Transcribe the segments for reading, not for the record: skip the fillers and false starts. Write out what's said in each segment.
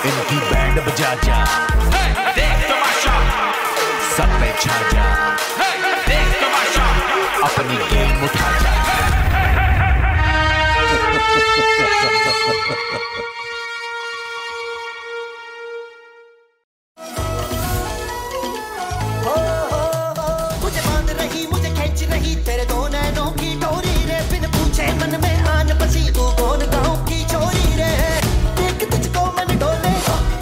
इनकी बैंड बजा जा, देख तमाशा, सब पे छा जा, देख तमाशा, अपनी गेम उठा जा। मुझे बांध रही, मुझे खींच रही, तेरे दो नैनों की डोरी रे, बिन पूछे मन में आन बसी, तू कौन गाँव की छोरी रे, देख तुझको मन डोले,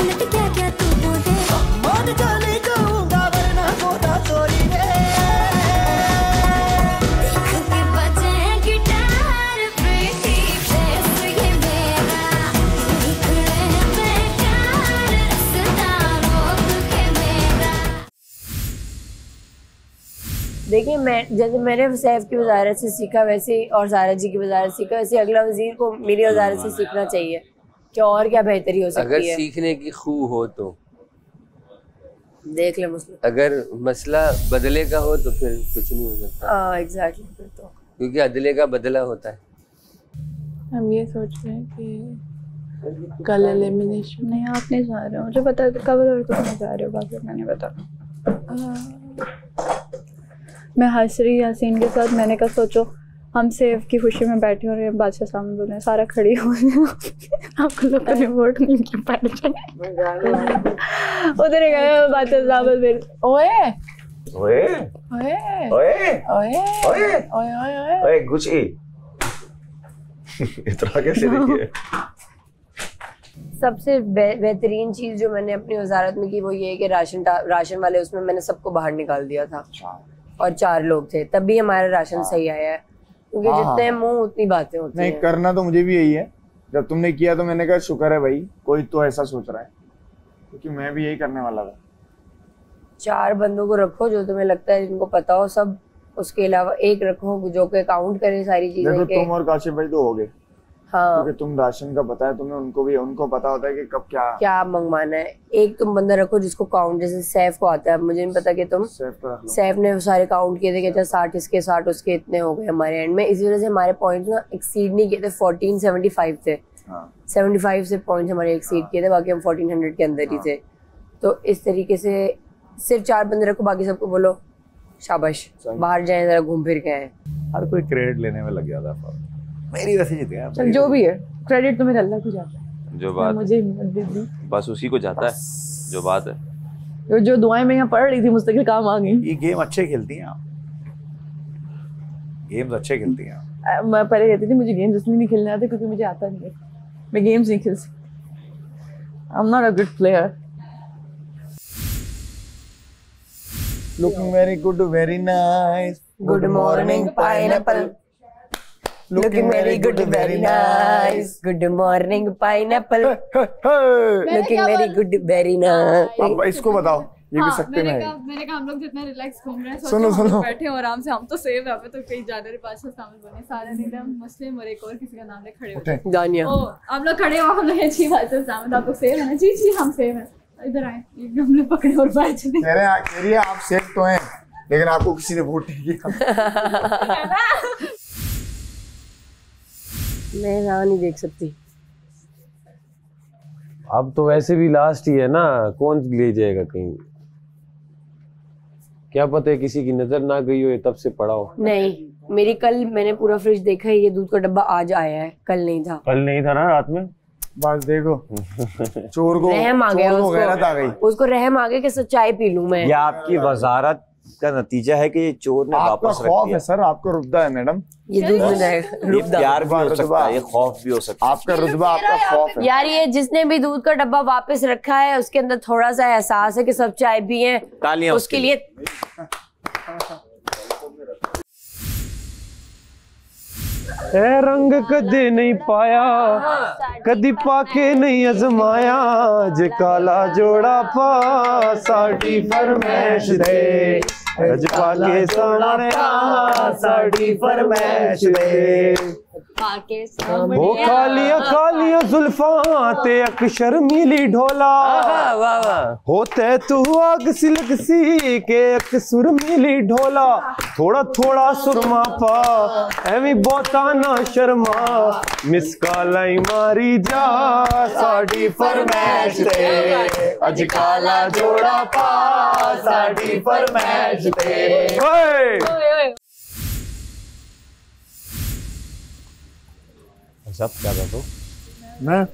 उलट क्या क्या तू बोले, मान जाने जाऊंगा वरना होता चोरी रे। देख के बजे गिटार प्रीति फेस ये मेरा, निकले बेकार रास्ता रोक के मेरा। देखिए, मैं जैसे मैंने सैफ की वजारत से सीखा वैसे ही, और सारा जी की वजारत से सीखा वैसे अगला वजीर को मेरी वजारत से सीखना चाहिए कि और क्या बेहतरी हो सकती अगर है। सीखने की खूह हो तो देख ले मुस्लिम। अगर मसला बदले का हो तो फिर कुछ नहीं हो सकता। हाँ एग्जैक्टली, फिर तो क्योंकि अदले का बदला होता है। हम ये सोच रहे हैं कि कल एलिमिनेशन नहीं, आप नहीं जा रहे हो, मुझे पता है कब और तुम नहीं जा रहे हो, बाकी मैंने बता। मैं हंस रही यासीन के साथ, मैंने कहा सोचो हम सेफ की खुशी में बैठे और ये बादशाह सामने बोले सारा खड़ी हो आपको लोग ने वोट नहीं किया पाए उधर गए बादशाह साहब फिर ओए ओए ओए ओए ओए ओए ओए ओए गुची इतना कैसे देखिए। सबसे बेहतरीन चीज जो मैंने अपनी वजारत में की वो ये है कि राशन वाले उसमें मैंने सबको बाहर निकाल दिया था और 4 लोग थे, तब भी हमारा राशन सही आया है, क्योंकि जितने मुंह उतनी बातें होती नहीं हैं। करना तो मुझे भी यही है, जब तुमने किया तो मैंने कहा शुक्र है भाई कोई तो ऐसा सोच रहा है, क्योंकि मैं भी यही करने वाला था। 4 बंदों को रखो जो तुम्हें लगता है जिनको पता हो सब, उसके अलावा एक रखो जो कि काउंट करे सारी चीजें। देखो तुम और काशिफ भाई तो हो गए, हाँ, क्योंकि तुम राशन का पता है तुम्हें, उनको पता होता है कि कब क्या मंगवाना है। एक तुम बंदा रखो जिसको काउंट, जैसे सैफ को आता है, मुझे नहीं पता कि तुम सैफ ने सारे काउंट किए थे कि अच्छा 60 इसके 60 उसके इतने हो गए हमारे एंड में, इसी वजह से हमारे पॉइंट्स ना एक्सीड नहीं किए थे। 1475 थे, 75 से पॉइंट्स हमारे एक्सीड किए थे, बाकी हम 1400 के अंदर ही थे। तो इस तरीके से सिर्फ 4 बंदे रखो, बाकी सबको बोलो शाबाश बाहर जाए जरा घूम फिर के आए। हर कोई क्रेडिट लेने में लग गया था, मेरी वैसे जीत गया। चल जो भी है क्रेडिट तो मेरे अल्लाह को जाता है, जो बात मुझे हिम्मत दे दी बस उसी को जाता है, जो बात है। जो दुआएं मैं यहाँ पढ़ रही थी मुस्तकिल काम आ गई। ये गेम अच्छे खेलती हैं आप, गेम्स अच्छे खेलती हैं आप। मैं पहले कहती थी मुझे गेम्स इसलिए नहीं खेलने आते क्योंकि मुझे आता नहीं है, मैं गेम्स नहीं खेल सकती। I am not a good player. Looking very good, very nice. Good morning pineapple. Looking very good, very nice. Good morning pineapple. Looking very good, very nice. अब इसको बताओ, ये भी सकते हैं। मैंने कहा हम लोग जितना रिलैक्स घूम रहे हैं, सुनो बैठे हो आराम से, हम तो सेव है, तो कहीं ज्यादा बादशाह सामने बने सारे नहीं थे, मुस्लिम और एक और किसी का नाम ले खड़े होते हैं। दानिया, ओ हम लोग खड़े हो, हम लोग जी बादशाह सामने, आप लोग सेव है ना? जी जी हम सेव है, इधर आए, हमने पकड़े और बाहर चले। कह रहे हैं आप सेफ तो हैं, लेकिन आपको किसी ने वोट नहीं किया। मैं यहाँ नहीं देख सकती। अब तो वैसे भी लास्ट ही है ना, कौन ले जाएगा कहीं, क्या पता है किसी की नजर ना गई हो, ये तब से पड़ा हो। नहीं, मेरी कल मैंने पूरा फ्रिज देखा है, ये दूध का डब्बा आज आया है, कल नहीं था। कल नहीं था ना रात में, बस देखो चोर को रहम आ गया, उसको रहम आ गया कि सच्चाई पी लूं मैं। ये आपकी वजारत का नतीजा है कि चोर ने आपका वापस रख खौफ दिया। है सर, आपका रुतबा है मैडम, ये दूध में जाएगा, ये प्यार भी हो सकता है, ये खौफ भी हो सकता है। आपका रुतबा आपका खौफ है। यार ये जिसने भी दूध का डब्बा वापस रखा है उसके अंदर थोड़ा सा एहसास है कि सब चाय पिए, तालियां उसके लिए। ए रंग कदे नहीं पाया, कदी पाके नहीं अजमाया, जे काला जोड़ा पा साड़ी फरमैश दे, अज पाके सामने साड़ी फरमैश दे। आके वो कालिया कालिया जुल्फां ते अक शर्मीली ढोला होते तू आग सिलक सी के अक सुरमीली ढोला थोड़ा थोड़ा सुरमा पा एवी बहुता ना शर्मा मिस कालाई मारी जा साड़ी फरमैश ते अज काला जोड़ा पा साड़ी फरमैश ते सब क्या करते हो? मैं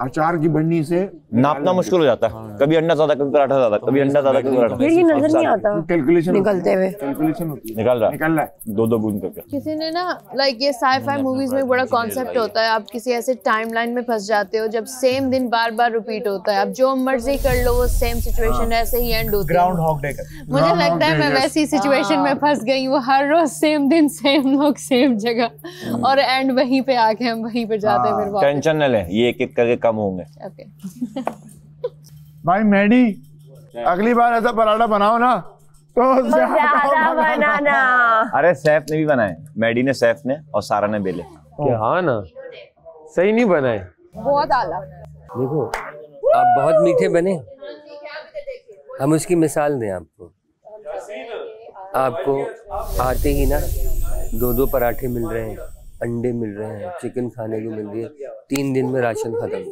अचार की बन्नी से नापना मुश्किल हो जाता है। कभी अंडा ज्यादा, कभी पराठा ज्यादा, कभी अंडा ज्यादा, कभी पराठा। ये नजर नहीं आता कैलकुलेशन निकलते हुए। कैलकुलेशन होती है। निकल रहा है 2-2 बूंद करके। किसी ने ना लाइक ये साई-फाई मूवीज में बड़ा कॉन्सेप्ट होता है, आप किसी ऐसे टाइमलाइन में फंस जाते हो जब सेम दिन बार बार रिपीट होता है, आप जो मर्जी कर लो वो सेम सिचुएशन ऐसे ही एंड होती है। Groundhog day. मुझे लगता है मैं वैसी सिचुएशन में फंस गई हूँ, हर रोज सेम दिन सेम लोग सेम जगह और एंड वहीं पे आके हम वहीं पे जाते हैं फिर वापस। टेंशन न ले, ये एक एक करके कम होंगे। भाई मैडी अगली बार ऐसा पराठा बनाओ ना तो ज्यादा बनाना। अरे सैफ ने भी बनाए, मैडी ने, सैफ ने और सारा ने बेले। क्या हाँ ना, सही नहीं बनाए। बहुत आला। देखो आप बहुत मीठे बने, हम उसकी मिसाल दें आपको। आपको आते ही ना 2-2 पराठे मिल रहे हैं, अंडे मिल रहे हैं, चिकन खाने को मिल रही है, 3 दिन में राशन खत्म।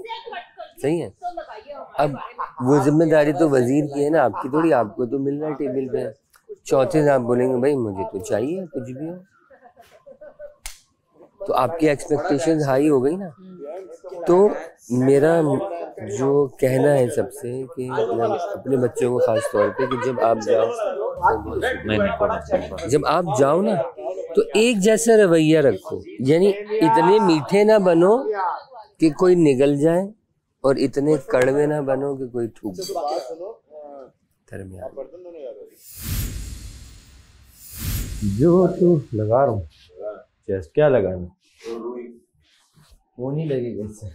सही है। अब वो जिम्मेदारी तो वजीर की है ना, आपकी थोड़ी। आपको तो मिल रहा है टेबल पे। चौथे दिन आप बोलेंगे भाई मुझे तो चाहिए कुछ भी हो, तो आपकी एक्सपेक्टेशंस हाई हो गई ना। तो मेरा जो कहना है सबसे कि अपने बच्चों को खास तौर पे कि जब आप जाओ ना तो एक जैसा रवैया रखो, यानी इतने मीठे ना बनो कि कोई निगल जाए और इतने कड़वे ना बनो कि कोई थूक जो तू लगा रहा हूँ चेस्ट, क्या लगाना वो नहीं लगेगा इससे।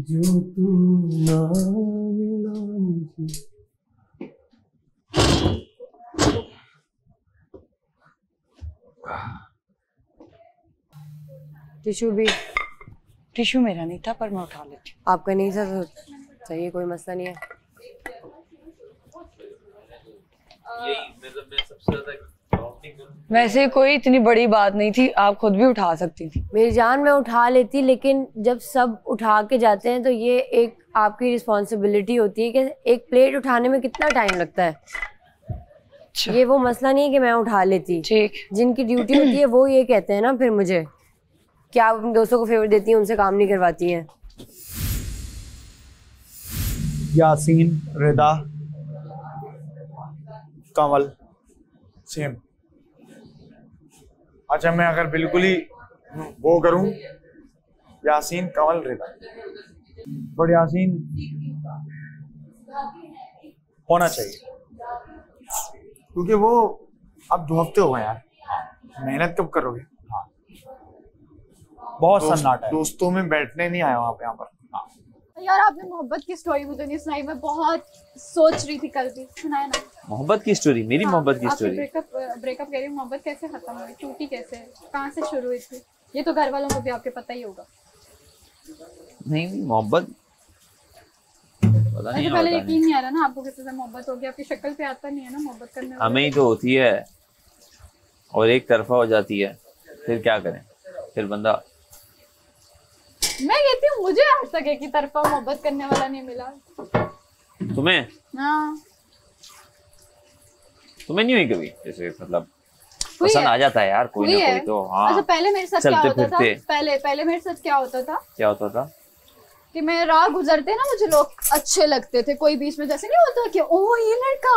जो तू ना मिला मुझे। टिश्यू भी, टिश्यू मेरा नहीं था पर मैं उठा लेती हूँ। आपका नहीं था तो चाहिए, कोई मसला नहीं है। वैसे कोई इतनी बड़ी बात नहीं थी, आप खुद भी उठा सकती थी। मेरी जान मैं उठा लेती, लेकिन जब सब उठा के जाते हैं तो ये एक आपकी रिस्पॉन्सिबिलिटी होती है कि एक प्लेट उठाने में कितना टाइम लगता है। ये वो मसला नहीं है कि मैं उठा लेती। ठीक। जिनकी ड्यूटी होती है वो ये कहते हैं ना फिर मुझे क्या आप अपने दोस्तों को फेवर देती हैं, उनसे काम नहीं करवाती हैं। यासीन, रिदा, कमल, सेम। अच्छा मैं अगर बिल्कुल ही वो करूं, यासीन, कमल, रिदा, बट यासीन होना चाहिए क्योंकि वो अब 2 हफ्ते हो गए यार, मेहनत कब करोगे। हाँ बहुत सन्नाटा है। दोस्तों में बैठने नहीं आया वहाँ पे। यहाँ पर यार आपने मोहब्बत की स्टोरी मुझे नहीं सुनाई, मैं बहुत सोच रही थी कल भी। सुनाया ना मोहब्बत की स्टोरी, मेरी मोहब्बत की स्टोरी। ब्रेकअप कह रही हूँ, मोहब्बत कैसे खत्म हुई, टूटी कैसे, कहाँ से शुरू हुई थी, ये तो घर वालों को भी आपके पता ही होगा। नहीं मोहब्बत पता नहीं, पहले यकीन नहीं आ रहा ना आपको किसी से मोहब्बत हो गई, आपकी शक्ल पे आता नहीं है ना मोहब्बत करने वाला। हमें ही तो होती है और एक तरफा हो जाती है, फिर क्या करें, फिर बंदा। मैं कहती हूँ मुझे आज तक एक ही तरफा मोहब्बत करने वाला नहीं मिला। तुम्हें? हाँ। तुम्हें नहीं हुई कभी? जैसे मतलब पसंद आ जाता है यार कोई ना कोई तो। हाँ। अच्छा पहले मेरे साथ क्या होता था, पहले मेरे साथ क्या होता था कि मैं राह गुजरते ना मुझे लोग अच्छे लगते थे, कोई बीच में जैसे नहीं होता कि ओह ये लड़का,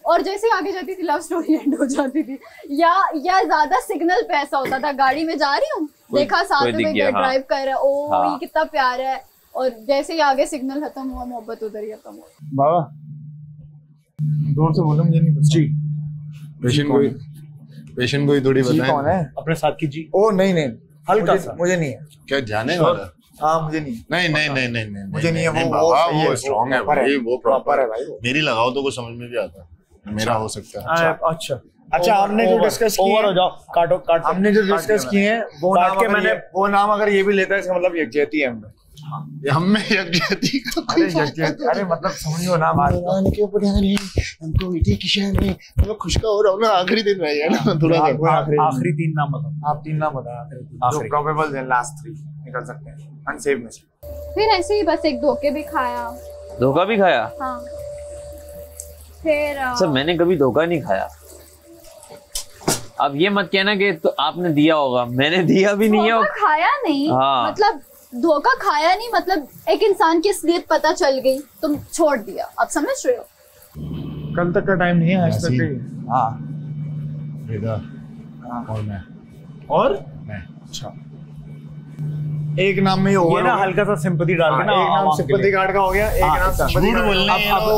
और जैसे आगे जाती थी लव स्टोरी एंड हो जाती थी। या ज्यादा सिग्नल पे ऐसा होता था, गाड़ी में जा रही हूँ, देखा साथ में ड्राइव कर रहा है, ओह ये कितना प्यार है, और जैसे ही आगे सिग्नल खत्म हुआ मोहब्बत उधर ही खत्म हुआ। बाबा जोर से बोलो, मुझे नहीं पता। जी पेशेंट को ही थोड़ी बताएं। कौन है? अपने साथ की जी। ओ नहीं हल्का सा मुझे नहीं है। क्या जाने वाला? हाँ मुझे नहीं। नहीं मुझे नहीं है। वो स्ट्रॉन्ग है भाई, वो प्रॉपर है भाई। मेरी लगाओ तो कुछ समझ में भी आता है, मेरा हो सकता है। अच्छा अच्छा हमने जो डिस्कस किए ओवर हो जाओ, काटो काट, हमने जो डिस्कस किए हैं वो काट नाम के अगर मैंने वो नाम अगर ये भी लेता है इसका मतलब यकजहती है हमें यकजहती का अरे यकजहती, अरे मतलब समझो ना बात को। के ऊपर ध्यान नहीं, हमको मीठी की शहर में मैं खुश का हो रहा हूँ ना, आखिरी दिन में है ना थोड़ा सा। आखिरी 3 नाम बताओ। आप 3 नाम बताओ आखिरी, जो प्रोबेबल है, लास्ट 3 निकल सकते हैं अनसेव में से। फिर ऐसे ही बस एक धोखे भी खाया। धोखा भी खाया? हाँ। फिर सर मैंने कभी धोखा नहीं खाया। अब ये मत कहना कि तो आपने दिया होगा, मैंने दिया भी नहीं है। धोखा खाया नहीं, हाँ। मतलब धोखा खाया नहीं, मतलब एक इंसान की असलियत पता चल गई, तुम छोड़ दिया। आप समझ रहे हो? कल तक का टाइम नहीं है, आज तक ही। हाँ रिदा और मैं अच्छा एक नाम में ये ना हल्का सा सिंपैथी डाल के ना, एक नाम सिंपैथी कार्ड का हो गया, एक नाम सिंपैथी कार्ड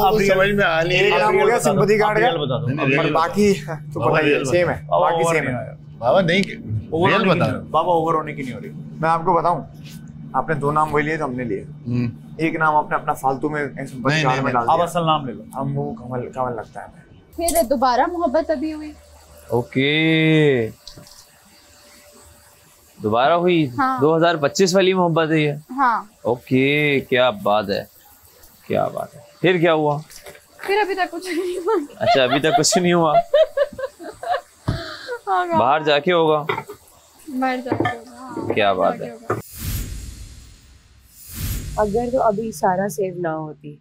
अब समझ में आ नहीं, एक नाम हो गया सिंपैथी कार्ड का, और बाकी तो पता ही है, सेम है, बाकी सेम है। बाबा नहीं रियल बता रहा हूं बाबा, ओवर होने की नहीं हो रही। मैं आपको बताऊं, आपने 2 नाम वही लिए तो हमने लिए, एक नाम आपने अपना फालतू में सिंपैथी कार्ड में डाल दिया। अब असल नाम ले लो। हम वो कमल लगता है। फिर दोबारा मोहब्बत अभी हुई। ओके दोबारा हुई। हाँ। 2025 वाली मोहब्बत है ये। हाँ। ओके क्या बात है, क्या बात है। फिर क्या हुआ? फिर अभी तक कुछ नहीं हुआ। अच्छा अभी तक कुछ नहीं हुआ। बाहर जाके होगा। बाहर जाके होगा। क्या बात है। अगर तो अभी सारा सेव ना होती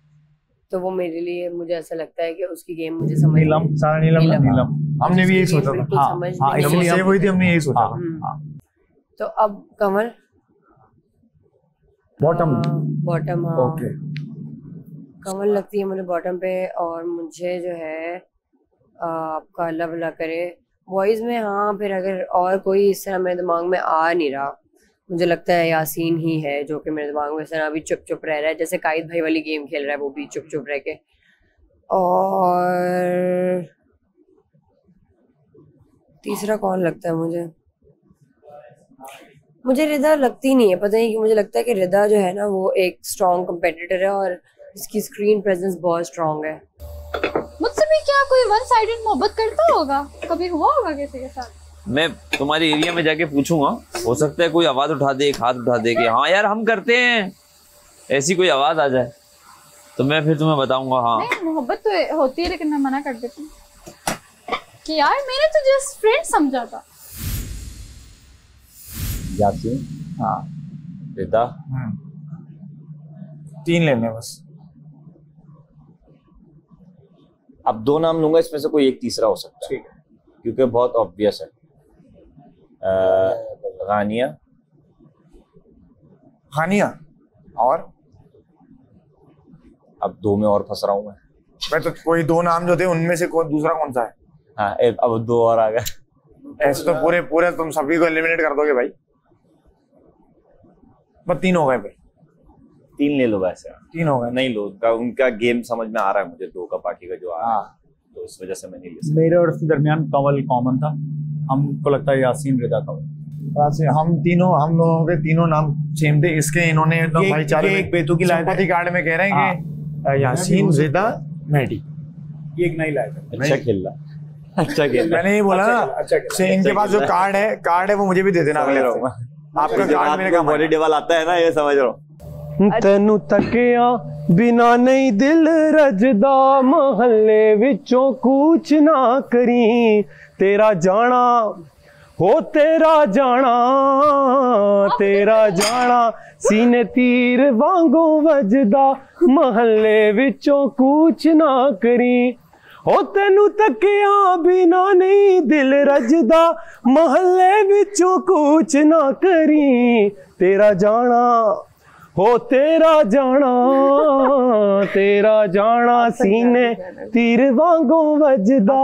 तो वो मेरे लिए, मुझे ऐसा लगता है कि उसकी गेम मुझे समझ नीलम, सारा नीलम हमने भी यही सोचा था। हाँ इसलिए सेव हुई थी, हमने यही सोचा था। तो अब कमल बॉटम हाँ ओके कमल लगती है मुझे बॉटम पे। और मुझे जो है आपका अल्लाह भला करे वॉइस में, हाँ फिर अगर और कोई इस तरह मेरे दिमाग में आ नहीं रहा, मुझे लगता है यासीन ही है जो कि मेरे दिमाग में इस तरह अभी चुप चुप रह रहा है, जैसे कायद भाई वाली गेम खेल रहा है वो भी चुप चुप रह के। और तीसरा कौन लगता है मुझे रिदा लगती नहीं है, पता नहीं कि मुझे लगता है कि रिदा जो है ना वो एक स्ट्रॉन्ग कंपेटिटर है और इसकी स्क्रीन प्रेजेंस बहुत स्ट्रॉन्ग है। मुझसे भी क्या कोई वन साइडेड मोहब्बत करता होगा? कभी हुआ होगा किसी के साथ? मैं तुम्हारे एरिया में जाके पूछूंगा, हो सकता है कोई आवाज उठा दे, एक हाथ उठा दे कि हाँ यार हम करते हैं, ऐसी कोई आवाज आ जाए तो मैं फिर तुम्हें बताऊंगा। हाँ नहीं मोहब्बत तो होती है, लेकिन मैं मना कर देती हूँ कि यार मैंने तो जस्ट फ्रेंड समझा था। यासीन, हाँ रिदा, 3 लेने बस। अब 2 नाम लूंगा, इसमें से कोई एक तीसरा हो सकता है क्योंकि बहुत ऑब्वियस है। हानिया और अब 2 में और फंस रहा हूँ मैं तो कोई 2 नाम जो थे उनमें से दूसरा कौन सा है? हाँ अब 2 और आ गए। ऐसे तो पूरे तुम सभी को एलिमिनेट कर दोगे भाई। बस 3 हो गए भाई। 3 ले लो वैसे। 3 हो गए। नहीं लो, उनका गेम समझ में आ रहा है मुझे, 2 का बाकी का जो आ रहा है, तो इस वजह से मैं नहीं ले सकता। मेरे और उसके दरमियान कंवल कॉमन था, हमको लगता है यासीन रिदा कंवल। हम लोगों के तीनों नाम सेम थे। इसके इन्होंने भाईचारे एक बेतुकी सिंपैथी कार्ड में कह रहे हैं कि यासीन रिदा मेहदी, ये एक नई लाइन है। अच्छा खेल रहा, अच्छा खेल। मैंने ये बोला ना, इनके पास जो कार्ड है वो मुझे भी दे देना अगले हफ्ते। आपका कार्ड मेरे का बॉडी डेवल आता है ना, ये समझ रहा हूँ। तेनू तकिया बिना नहीं दिल रजदा, महल्ले विचों कूच ना करी, तेरा जाना हो तेरा जाना सीने तीर वांगू वजदा, महल्ले विचों कूच ना करी, हो तेनू तकिया बिना नहीं दिल रजदा, महल्ले विचों कूच ना करी, तेरा जाना हो तेरा जाना सीने तीर वांगू वजदा,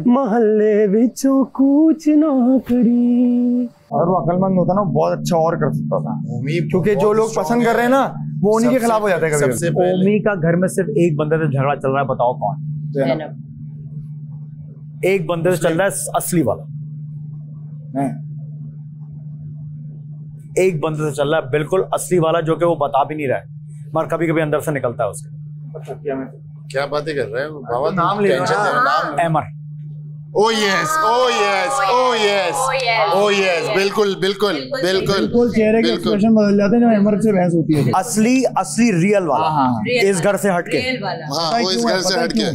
महल्ले विचों कूच ना करी। और वो अकलमंद होता ना, बहुत अच्छा और कर सकता था, क्योंकि जो लोग पसंद कर रहे हैं ना वो उन्हीं के खिलाफ हो जाते हैं कभी। ओमी का घर में सिर्फ एक बंदे से झगड़ा चल रहा है, बताओ कौन? एक बंदे से चल रहा है असली वाला, एक बंदे से चल रहा है बिल्कुल असली वाला, जो कि वो बता भी नहीं रहा है मगर कभी कभी अंदर से निकलता है उसके। क्या बातें कर रहे हैं बाबा? नाम ले रहा है, Amar. Oh yes oh yes oh yes oh yes बिल्कुल बिल्कुल बिल्कुल बिल्कुल चेहरे के एक्सप्रेशन बदल जाते हैं जब एमर से बहस होती है। असली रियल वाला इस घर से हटके। हाँ वो इस घर से हटके।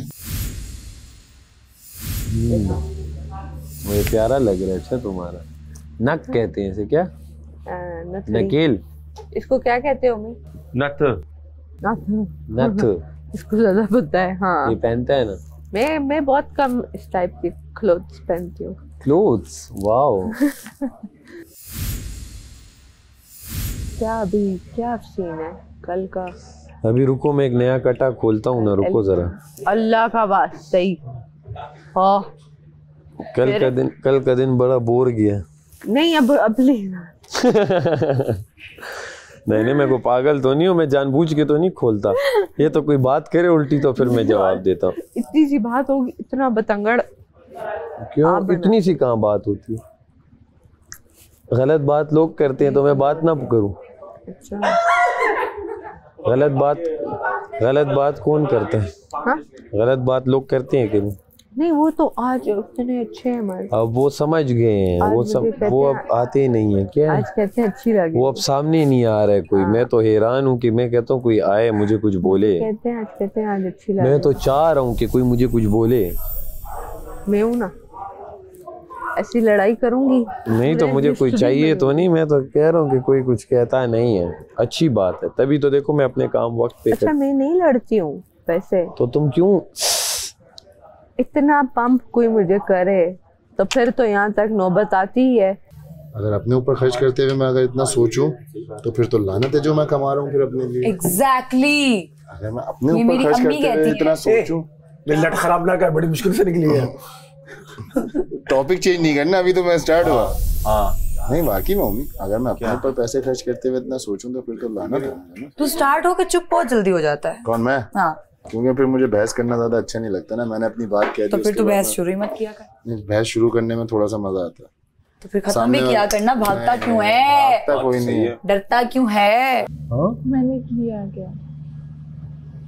मुझे प्यारा लग रहा है। अच्छा तुम्हारा नक कहते हैं इसे क्या? नकेल। इसको क्या कहते हो? नथ। नथ। इसको ज्यादा पता है। हाँ ये पहनता है ना। मैं बहुत कम इस टाइप के क्लोथ्स पहनती हूँ। Clothes wow. क्या सीन है कल का? अभी रुको मैं एक नया कटा खोलता हूँ ना, रुको जरा। अल्लाह का वास्ता ही। कल का दिन बड़ा बोर गया। नहीं अब लेना। नहीं मैं को पागल तो नहीं हूँ, मैं जानबूझ के तो नहीं खोलता। ये तो कोई बात करे उल्टी तो फिर मैं जवाब देता हूँ। इतनी सी बात होगी, इतना बतंगड़ क्यों? इतनी सी कहाँ बात होती है? गलत बात लोग करते हैं तो मैं बात ना करूँ? अच्छा गलत बात कौन करता है? हाँ? गलत बात लोग करते हैं कि नहीं वो तो आज उतने अच्छे हैं हमारे। अब वो समझ गए हैं, वो अब आते ही नहीं है क्या? आज कहते हैं अच्छी लगी। वो अब सामने नहीं आ रहा है कोई। मैं तो हैरान हूँ कि मैं कहता हूँ कोई आए मुझे कुछ बोले। कहते हैं आज अच्छी लगी। मैं तो चाह रहा हूँ कि कोई मुझे कुछ बोले। मैं हूँ ना, ऐसी लड़ाई करूंगी। नहीं तो मुझे कोई चाहिए तो नहीं, मैं तो कह रहा हूँ कि कोई कुछ कहता नहीं है। अच्छी बात है, तभी तो देखो मैं अपने काम वक्त पे। अच्छा मैं नहीं लड़ती हूँ वैसे। तो तुम क्यों इतना पंप कोई मुझे करे तो फिर तो यहाँ तक नौबत आती ही है। अगर अपने ऊपर खर्च करते हुए मैं अगर इतना सोचूं तो फिर तो लानत है जो मैं कमा रहा हूँ फिर अपने लिए। एग्जैक्टली। अगर मैं अपने ऊपर खर्च करते हुए इतना सोचूं। लट खराब ना कर, बड़ी मुश्किल से निकली है। टॉपिक चेंज नहीं करना, अभी तो मैं स्टार्ट हुआ। हाँ नहीं वाकई में उम्मीद, अगर मैं अपने ऊपर पैसे खर्च करते हुए इतना सोचूं तो फिर तो लानत है। तू स्टार्ट होकर चुप बहुत जल्दी हो जाता है। कौन मैं? हाँ क्योंकि फिर मुझे बहस करना ज्यादा अच्छा नहीं लगता ना। मैंने अपनी बात कह दी तो फिर तू बहस शुरू ही मत किया कर। बहस शुरू करने में थोड़ा सा मजा आता है तो फिर खत्म भी किया करना। भागता क्यों है? भागता कोई नहीं है। डरता क्यों है? मैंने किया क्या?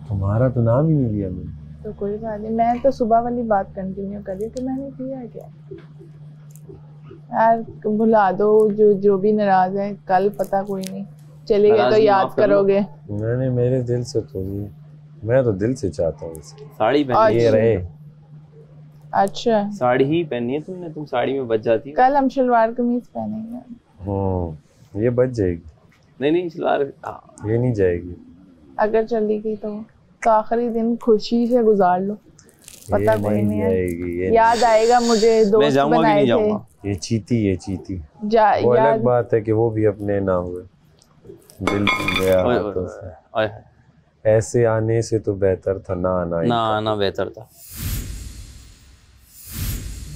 तुम्हारा तो नाम ही नहीं लिया मैंने। तो कोई बात नहीं, मैं तो सुबह वाली बात कंटिन्यू कर रही हूँ कि मैंने किया क्या। यार भुला दो, जो भी नाराज है, कल पता कोई नहीं चलेगा तो याद करोगे। मैंने मेरे दिल से तो नहीं, मैं तो दिल से चाहता हूँ साड़ी पहनी ये रहे। अच्छा साड़ी ही पहनी है तुमने, तुम साड़ी में बच जाती है। कल हम शलवार कमीज पहनेंगे। ये बच जाएगी। नहीं शलवार ये नहीं जाएगी। अगर चली गई तो आखिरी दिन खुशी से गुजार लो। पता कोई नहीं है, याद आएगा मुझे दोस्त बनाए थे। ये चीती वो अलग बात है कि वो भी अपने ना हुए, दिल गया हाथों से। ऐसे आने से तो बेहतर था ना आना बेहतर था।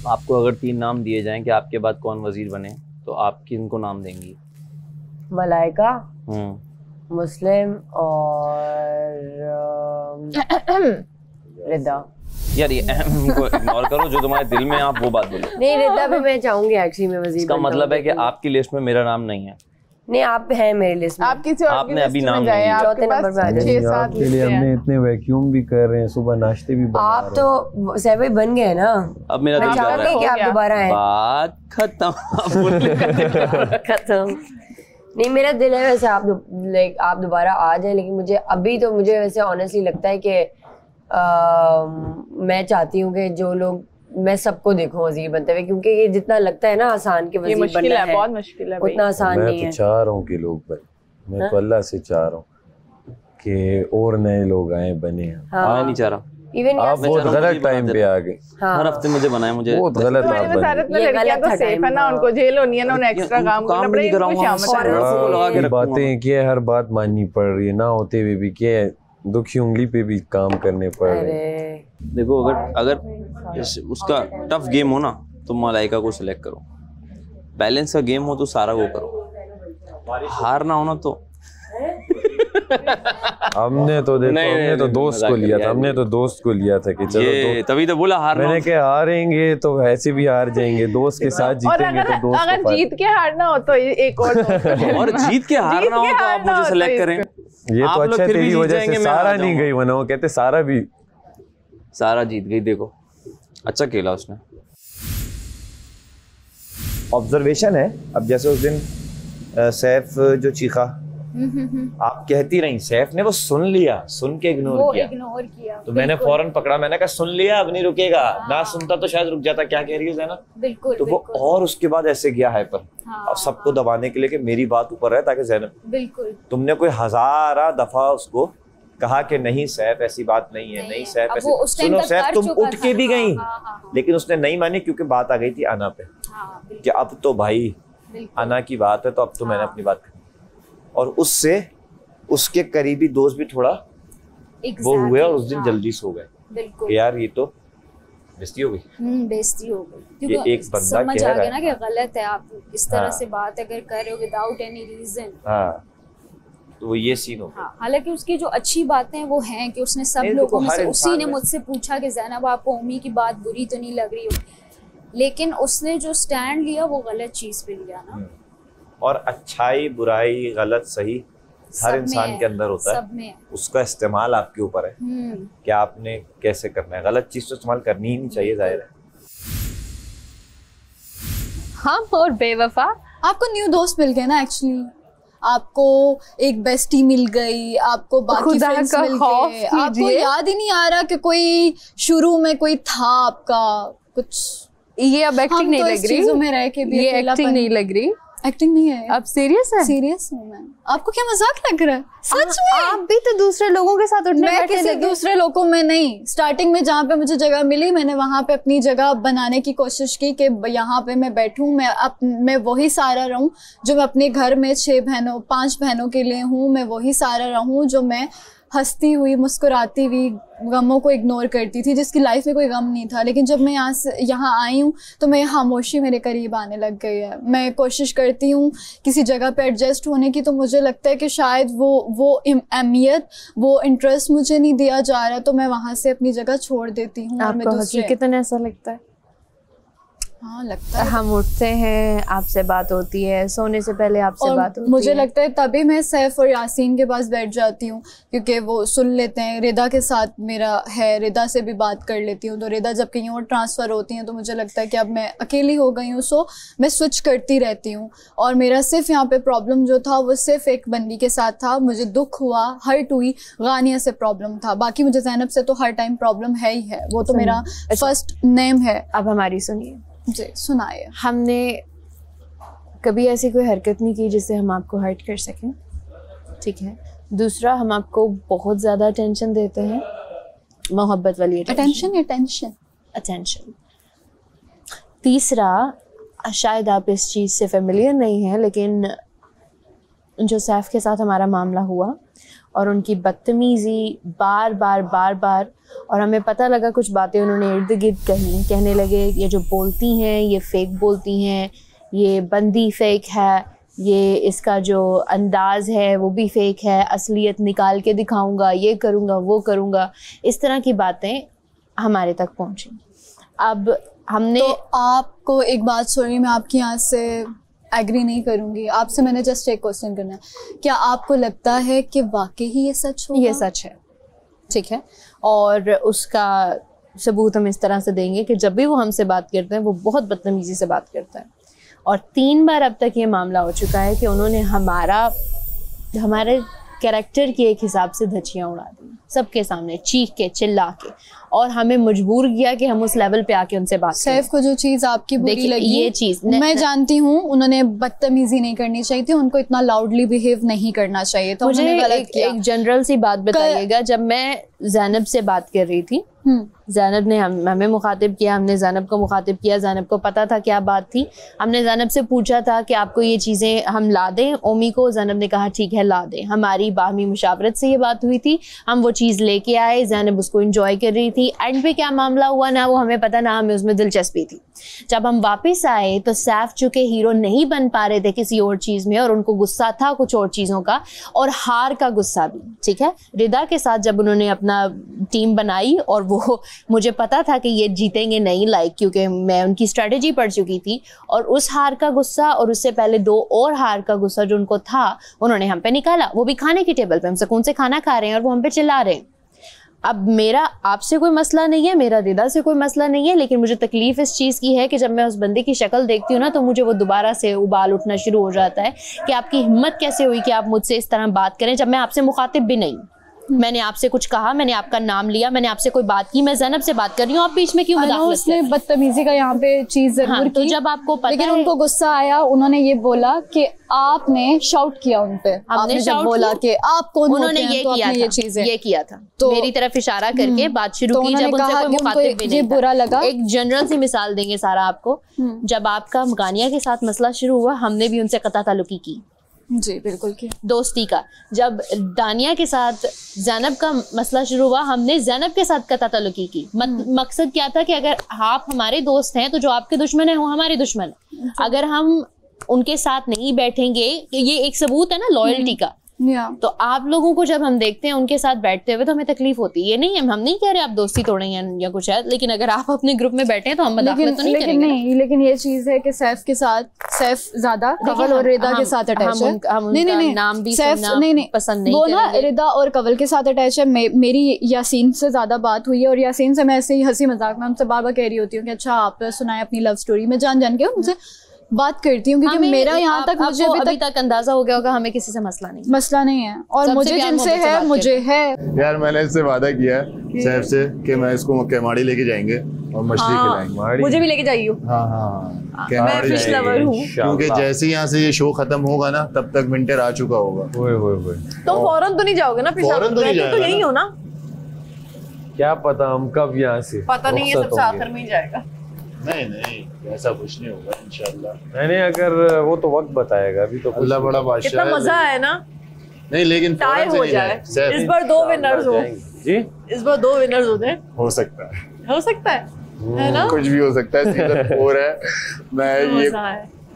आपको अगर 3 नाम दिए जाएं कि आपके बाद कौन वजीर बने तो आप किनको नाम देंगी? मलाइका, मुस्लिम और रिदा। यार ये को इग्नोर करो, जो तुम्हारे दिल में आप वो बात बोलो। नहीं रिदा भी मैं चाहूंगी एक्चुअली में वजीर। इसका मतलब है कि आपकी लिस्ट में मेरा नाम नहीं है। नहीं आप हैं मेरी लिस्ट में। आप किसी और आपने अभी नाम चौथे नंबर पे आ जाइए। 6-7 लिए हमने इतने वैक्यूम भी कर रहे हैं, सुबह नाश्ते भी बना आप तो सेवे बन गए ना। अब मेरा दिल कर रहा है कि आप दोबारा आए। बात खत्म। नहीं मेरा दिल है वैसे आप दोबारा आ जाए, लेकिन मुझे वैसे ऑनेस्टली लगता है कि मैं चाहती हूँ कि जो लोग, मैं सबको देखूं वजीर बनते हुए, क्योंकि ये जितना लगता है ना आसान के वजीर बनना है, बहुत मुश्किल है, उतना आसान नहीं है। मैं तो चाह रहा हूँ कि लोग बने, मैं तो अल्लाह से चाह रहा हूँ कि और नए लोग आए बने। मैं नहीं चाह रहा। इवन आप बहुत गलत टाइम पे आ गए। हर हफ्ते मुझे बनाए, मुझे बहुत गलत आप बने। ये गलत था टाइम है ना, उनको जेल होनी है ना, उन्हें एक्स्ट्रा काम करना पड़ेगा। बातें क्या है, हर बात माननी पड़ रही है, ना होते हुए भी क्या है, दुखी उंगली पे भी काम करने पड़ रहे हैं। देखो अगर उसका टफ गेम हो ना तो मलाइका को सिलेक्ट करो, बैलेंस का गेम हो तो सारा को करो, हार ना हो ना तो हमने तो देखो हमने तो दोस्त को लिया था कि चलो तभी तो बोला हारना। मैंने कहा हारेंगे तो ऐसे भी हार जाएंगे, दोस्त के साथ जीतेंगे तो दोस्त अगर जीत के हारना हो तो एक और जीत के हारना हो तो आप मुझे सिलेक्ट करें। ये तो अच्छा तेरी वजह से सारा नहीं गई वरना वो कहते सारा जीत गई। देखो अच्छा खेला उसने। ऑब्जर्वेशन है। अब जैसे उस दिन सैफ जो चीखा, आप कहती रही, सैफ ने वो सुन लिया, सुन के इग्नोर किया। तो मैंने फौरन पकड़ा, मैंने कहा सुन लिया, अब नहीं रुकेगा। ना सुनता तो शायद रुक जाता। क्या कह रही है ज़ैनब? बिल्कुल। तो वो और उसके बाद ऐसे गया है पर अब सबको दबाने के लिए कि मेरी बात ऊपर है, ताकि ज़ैनब, बिल्कुल, तुमने कोई 1000 दफा उसको कहा कि नहीं सैफ ऐसी बात नहीं है, नहीं सैफ ऐसी, सुनो सैफ तुम उठ के भी गई, लेकिन उसने नहीं मानी क्योंकि बात आ गई थी अना पे कि अब तो भाई अना की बात है, तो अब तो मैंने अपनी बात कही। और उससे उसके करीबी दोस्त भी थोड़ा वो हुए और उस दिन जल्दी सो गए। यार ये तो बेइज्जती हो गई। बेइज्जती हो गई क्योंकि एक बंदा समझ आ गया ना कि गलत है, आप इस तरह से बात अगर कर रहे हो विदाउट एनी रीजन। हाँ, तो वो ये सीन हो गया। हालांकि उसकी जो अच्छी बातें वो हैं कि उसने सब लोगों में से, उसी ने मुझसे पूछा कि ज़ैनब आपको उम्मी की बात बुरी तो नहीं लग रही हो, लेकिन उसने जो स्टैंड लिया वो गलत चीज पे लिया ना। और अच्छाई बुराई गलत सही हर इंसान के अंदर होता है, उसका इस्तेमाल आपके ऊपर है कि आपने कैसे करना है। गलत चीज तो इस्तेमाल करनी ही नहीं चाहिए, जाहिर है। हम और बेवफा, आपको न्यू दोस्त मिल गए ना, एक्चुअली आपको एक बेस्टी मिल गई, आपको बाकी फ्रेंड्स मिल गए, आपको याद ही नहीं आ रहा कि कोई शुरू में कोई था आपका कुछ। ये अब एक्टिंग नहीं लग रही, में रह के भी ये एक्टिंग नहीं लग रही, एक्टिंग नहीं है। अब सीरियस है? सीरियस हूँ मैं। आपको क्या मजाक लग रहा है? सच में आप भी तो दूसरे लोगों के साथ उठने मैं किसी दूसरे लोगों में नहीं, स्टार्टिंग में जहाँ पे मुझे जगह मिली मैंने वहां पे अपनी जगह बनाने की कोशिश की कि यहाँ पे मैं बैठूं, मैं वही सारा रहूं जो मैं अपने घर में 5 बहनों के लिए हूँ, मैं वही सारा रहूं जो मैं हंसती हुई मुस्कुराती हुई गमों को इग्नोर करती थी, जिसकी लाइफ में कोई गम नहीं था। लेकिन जब मैं यहाँ आई हूँ तो मैं खामोशी मेरे करीब आने लग गई है। मैं कोशिश करती हूँ किसी जगह पे एडजस्ट होने की, तो मुझे लगता है कि शायद वो अहमियत, वो इंटरेस्ट मुझे नहीं दिया जा रहा, तो मैं वहाँ से अपनी जगह छोड़ देती हूँ। आपको हकीकतन ऐसा लगता है? हाँ लगता है। हम उठते हैं, आपसे बात होती है, सोने से पहले आपसे बात होती है। मुझे लगता है तभी मैं सैफ और यासीन के पास बैठ जाती हूँ, क्योंकि वो सुन लेते हैं। रिदा के साथ मेरा है, रिदा से भी बात कर लेती हूँ, तो रिदा जब कहीं और ट्रांसफ़र होती हैं तो मुझे लगता है कि अब मैं अकेली हो गई हूँ, सो मैं स्विच करती रहती हूँ। और मेरा सिर्फ यहाँ पे प्रॉब्लम जो था वो सिर्फ एक बंदी के साथ था। मुझे दुख हुआ, हर्ट हुई, गानिया से प्रॉब्लम था, बाकी मुझे ज़ैनब से तो हर टाइम प्रॉब्लम है ही है, वो तो मेरा फर्स्ट नेम है। अब हमारी सुनिए जी, सुनाइए। हमने कभी ऐसी कोई हरकत नहीं की जिससे हम आपको हर्ट कर सकें, ठीक है। दूसरा, हम आपको बहुत ज़्यादा अटेंशन देते हैं, मोहब्बत वाली अटेंशन। तीसरा, शायद आप इस चीज़ से फेमिलियर नहीं हैं, लेकिन जो सैफ के साथ हमारा मामला हुआ और उनकी बदतमीज़ी बार बार और हमें पता लगा कुछ बातें उन्होंने इर्द गिर्द कही, कहने लगे ये जो बोलती हैं ये फेक बोलती हैं, ये बंदी फेक है, ये इसका जो अंदाज़ है वो भी फेक है, असलियत निकाल के दिखाऊंगा, ये करूँगा वो करूँगा, इस तरह की बातें हमारे तक पहुँची। अब हमने तो आपको एक बात, सॉरी मैं आपकी यहाँ से एग्री नहीं करूँगी, आपसे मैंने जस्ट एक क्वेश्चन करना है, क्या आपको लगता है कि वाकई ही ये सच होगा? ये सच है, ठीक है। और उसका सबूत हम इस तरह से देंगे कि जब भी वो हमसे बात करते हैं वो बहुत बदतमीज़ी से बात करता है, और 3 बार अब तक ये मामला हो चुका है कि उन्होंने हमारे कैरेक्टर के एक हिसाब से धज्जियाँ उड़ा दी सबके सामने, चीख के चिल्ला के, और हमें मजबूर किया कि हम उस लेवल पे आके उनसे बात करें। सैफ को जो चीज़ आपकी बुरी लगी, ये चीज़ मैं जानती हूँ, उन्होंने बदतमीजी नहीं करनी चाहिए थी, उनको इतना लाउडली बिहेव नहीं करना चाहिए था। मुझे एक जनरल सी बात बताइएगा, जब मैं ज़ैनब से बात कर रही थी, ज़ैनब ने हमें मुखातिब किया, हमने ज़ैनब को मुखातिब किया, ज़ैनब को पता था क्या बात थी, हमने ज़ैनब से पूछा था कि आपको ये चीज़ें हम ला दें ओमी को, ज़ैनब ने कहा ठीक है ला दें। हमारी बाहमी मुशावरत से ये बात हुई थी, हम वो चीज़ लेके आए, ज़ैनब उसको एंजॉय कर रही थी। एंड पे क्या मामला हुआ ना वो हमें पता, ना हमें उसमें दिलचस्पी थी। जब हम वापस आए तो सैफ चूँकि हीरो नहीं बन पा रहे थे किसी और चीज़ में, और उनको गुस्सा था कुछ और चीज़ों का, और हार का गुस्सा भी, ठीक है। रिदा के साथ जब उन्होंने अपना टीम बनाई और वो मुझे पता था कि ये जीतेंगे नहीं, क्योंकि मैं उनकी स्ट्रेटेजी पढ़ चुकी थी, और उस हार का गुस्सा और उससे पहले 2 और हार का गुस्सा जो उनको था उन्होंने हम पे निकाला, वो भी खाने की टेबल पे। हम सुकून से खाना खा रहे हैं और वो हम पे चिल्ला रहे हैं। अब मेरा आपसे कोई मसला नहीं है, मेरा रिदा से कोई मसला नहीं है, लेकिन मुझे तकलीफ इस चीज़ की है कि जब मैं उस बंदे की शक्ल देखती हूँ ना तो मुझे वो दोबारा से उबाल उठना शुरू हो जाता है कि आपकी हिम्मत कैसे हुई कि आप मुझसे इस तरह बात करें जब मैं आपसे मुखातिब भी नहीं। मैंने आपसे कुछ कहा, मैंने आपका नाम लिया, मैंने आपसे कोई बात की, मैं ज़ैनब से बात कर रही हूँ, आप बीच में क्यों मुदाखलत? उसने बदतमीजी का यहाँ पे चीज जरूर की। तो जब आपको पता लेकिन है, उनको गुस्सा आया, उन्होंने ये बोला कि आपने शाउट किया उन पे। आपने जब बोला कि आप कौन उन्होंने होते हैं, ये तो किया आपने था, ये चीजें ये किया था, तो मेरी तरफ इशारा करके बात शुरू की। जब उनसे कोई मुखातिब भी नहीं था, बुरा लगा। एक जनरल सी मिसाल देंगे सारा आपको। जब आपका गानिया के साथ मसला शुरू हुआ, हमने भी उनसे कता ताल्लुकी की जी, बिल्कुल की दोस्ती का। जब दानिया के साथ ज़ैनब का मसला शुरू हुआ, हमने ज़ैनब के साथ कता ताल्लुकी की। मकसद क्या था कि अगर आप हमारे दोस्त हैं तो जो आपके दुश्मन है वो हमारे दुश्मन है। अगर हम उनके साथ नहीं बैठेंगे, ये एक सबूत है ना लॉयल्टी का। तो आप लोगों को जब हम देखते हैं उनके साथ बैठते हुए तो हमें तकलीफ होती है। ये नहीं है, हम नहीं कह रहे आप दोस्ती तोड़ेंगे या कुछ है, लेकिन अगर आप अपने ग्रुप में बैठे हैं तो हम मदाखलत तो नहीं करेंगे। नहीं, लेकिन ये चीज है कि सैफ के साथ, सैफ ज्यादा कवल और रिदा के साथ अटैच है। नहीं, नाम भी सैफ नहीं पसंद नहीं, वो ना रिदा और कवल के साथ अटैच है। मेरी यासीन से ज्यादा बात हुई है और यासीन से मैं ऐसे ही हंसी मजाक में उनसे बार-बार कह रही होती हूँ कि अच्छा आप सुनाए अपनी लव स्टोरी। मैं जान जान के उनसे बात करती हूँ क्योंकि मेरा यहाँ तक मुझे अभी तक अंदाजा हो गया होगा हमें किसी से मसला नहीं है और मुझे जिनसे है मुझे है। यार मैंने इससे वादा किया है सैफ से कि मैं इसको केमाड़ी लेके जाएंगे और मछली खिलाएंगे। मुझे भी लेके जाइए। हाँ मैं फिश लवर हूँ, क्योंकि जैसे यहाँ से ये शो खत्म होगा ना तब तक विंटर आ चुका होगा। तो फौरन तो नहीं जाओगे ना? फौरन तो नहीं जाएगा, तो यही हो ना? क्या पता हम कब यहाँ से, पता नहीं, ये सबसे आखिर में ही जाएगा। नहीं ऐसा कुछ नहीं होगा इंशाल्लाह। नहीं अगर वो तो वक्त बताएगा, अभी तो अल्लाह बड़ा बादशाह है। कितना मजा है ना। नहीं लेकिन टाई हो जाए, इस बार 2 विनर्स हो जी, इस बार 2 विनर्स हो जाए। हो सकता है ना? कुछ भी हो सकता है। सीजन 4 है, मैं ये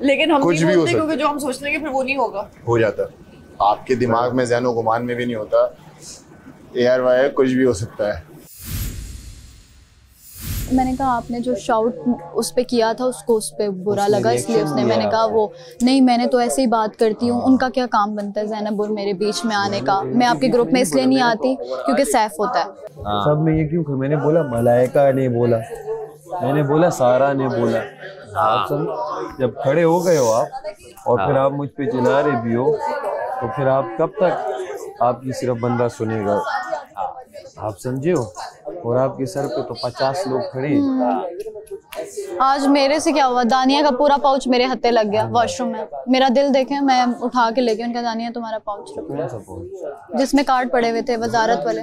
लेकिन हम कुछ नहीं भी बोलते क्योंकि जो हम सोच लेंगे फिर वो नहीं होगा। हो जाता है आपके दिमाग में, ज़हन गुमान में भी नहीं होता। ARY कुछ भी हो सकता है। मैंने कहा आपने जो शाउट उस पे किया था उसको उस पे बुरा लगा, इसलिए उसने, मैंने कहा वो नहीं, मैंने तो ऐसे ही बात करती हूँ, उनका क्या काम बनता है ज़ैनब और मेरे बीच में आने का। मैं आपके ग्रुप में इसलिए नहीं आती क्योंकि सैफ होता है। सब में ये क्यों? मैंने बोला मलाइका ने बोला, मैंने बोला सारा ने बोला। आप सब जब खड़े हो गए हो आप और फिर आप मुझ पे चिल्ला रहे भी हो तो फिर आप कब तक आपकी सिर्फ बंदा सुनेगा? आप समझे हो? और आपके सर पे तो 50 लोग खड़े हैं। आज मेरे से क्या हुआ, दानिया का पूरा पाउच मेरे हत्थे लग गया वॉशरूम में। मेरा दिल देखें, मैं उठा के लेके उनका, दानिया तुम्हारा पाउच रखो जिसमें कार्ड पड़े हुए थे वजारत वाले।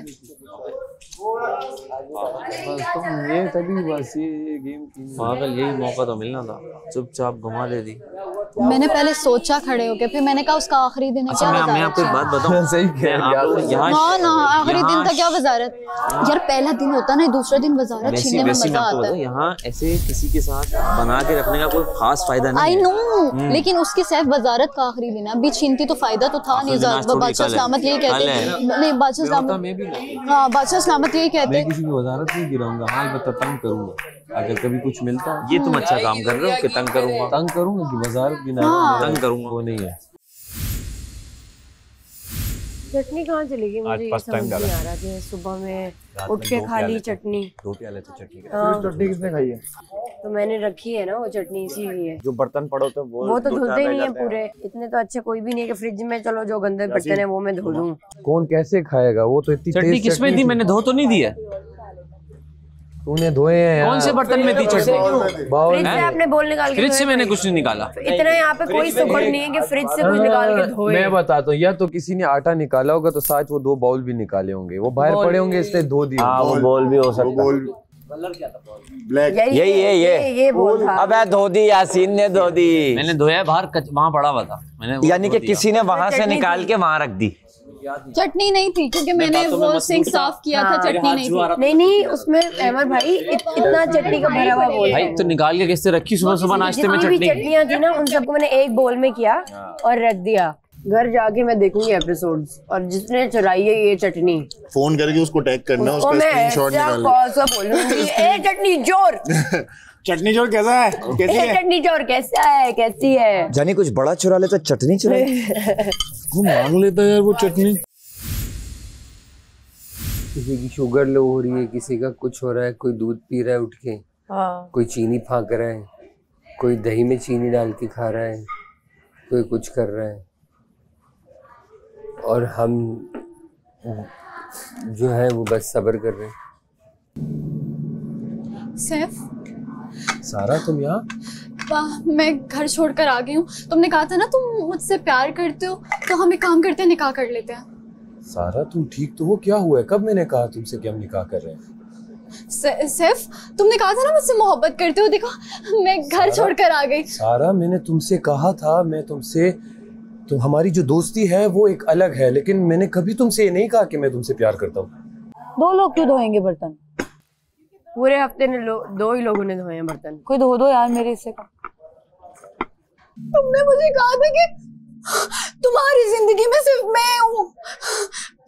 ये तभी बस ये गेम पागल, यही मौका तो मिलना था, चुपचाप घुमा दे दी। मैंने पहले सोचा खड़े होके, फिर मैंने कहा उसका आखिरी दिन है। अच्छा मैं आपको एक बात बताऊं? सही कह रही है। हाँ ना, आखिरी दिन था क्या वजारत? यार पहला दिन होता ना, दूसरा दिन वजारत छीनने में मजा आता है। यहाँ ऐसे किसी के साथ बना के रखने का कोई खास फायदा नहीं। आई नो, लेकिन उसकी सैफ वजारत का आखिरी दिन है, अभी छीनती तो फायदा तो था नहीं। बादशाह सलामत यही कहते हैं, नहीं बादशाह सलामत, हाँ बादशाह सलामत यही कहते हैं। मैं किसी की वजारत नहीं गिराऊंगा, हाँ बता तंग करूंगा अगर कभी कुछ मिलता है। ये तुम अच्छा काम कर रहे हो कि तंग करूंगा कि वजारत गिना तंग करूंगा, वो नहीं है। चटनी कहाँ चली गई? मुझे ये समझ नहीं आ रहा कि सुबह में उठ के खा ली चटनी। 2 प्याले तो चटनी के। चटनी किसने खाई है? तो मैंने रखी है ना वो चटनी, इसीलिए। जो बर्तन पड़ो तो वो तो धुलते ही नहीं है पूरे। इतने तो अच्छे कोई भी नहीं है कि फ्रिज में चलो जो गंदे बर्तन है वो मैं धो दूं। कौन कैसे खाएगा? वो तो इतनी चटनी किसमें थी? मैंने धो तो नहीं दी है। तूने धोए हैं? कौन से बर्तन में थी चटनी? फ्रिज से आपने बोल निकाल के? फ्रिज से मैंने कुछ नहीं निकाला। इतना यहाँ पे कोई सुपर नहीं है कि फ्रिज से कुछ निकाल के धोए। मैं बताता हूँ, या तो किसी ने आटा निकाला होगा तो साथ वो 2 बाउल भी निकाले होंगे, वो बाहर पड़े होंगे इसलिए धो दिए। वो बॉल भी हो सकता है। ब्लैक ये बोल था। अब धो दी, यासीन ने धो दी। मैंने धोया बाहर, वहाँ पड़ा हुआ था मैंने, यानी कि किसी ने वहां से निकाल के वहां रख दी। चटनी नहीं थी क्योंकि मैंने वो सिंक साफ किया था, चटनी नहीं थी। नहीं उसमें अहमद भाई इतना चटनी का भरा हुआ बोल भाई तो निकाल के किससे रखी? सुबह नाश्ते में चटनियाँ थी ना, उन सबको मैंने एक बोल में किया और रख दिया। घर जाके मैं देखूंगी एपिसोड्स, और जिसने चुराई है ये चटनी फोन करके उसको टैग करना, उसका स्क्रीनशॉट निकालना। बोलूंगी ए चटनी जोर चटनी चोर कैसा है? कैसी है? चटनी चोर कैसा है? कैसी है? जानी कुछ बड़ा चुरा लेता, चटनी चुरा वो मांग लेता यार वो चटनी। किसी की शुगर लो हो रही है, किसी का कुछ हो रहा है, कोई दूध पी रहा है उठ के, कोई चीनी फाँक रहा है, कोई दही में चीनी डाल के खा रहा है, कोई कुछ कर रहा है, और हम जो है वो बस सब्र कर रहे हैं। सैफ, सारा तुम यहाँ? मैं घर छोड़कर आ गई हूँ। तुमने कहा था ना तुम मुझसे प्यार करते हो, तो हम एक काम करते हैं, निकाह कर लेते हैं। सारा तुम ठीक तो हो? क्या हुआ है? कब मैंने कहा तुमसे कि हम निकाह कर रहे हैं? सैफ, तुमने कहा था ना मुझसे मोहब्बत करते हो, देखो मैं घर छोड़कर आ गई। सारा मैंने तुमसे कहा था, मैं तुमसे तो हमारी जो दोस्ती है वो एक अलग है, लेकिन मैंने कभी तुमसे ये नहीं कहा कि मैं तुमसे प्यार करता हूँ। 2 लोग क्यों धोएंगे बर्तन? पूरे हफ्ते में 2 ही लोगों ने धोए हैं बर्तन। कोई धो दो यार मेरे हिस्से का। तुमने मुझे कहा था कि तुम्हारी जिंदगी में सिर्फ मैं हूँ।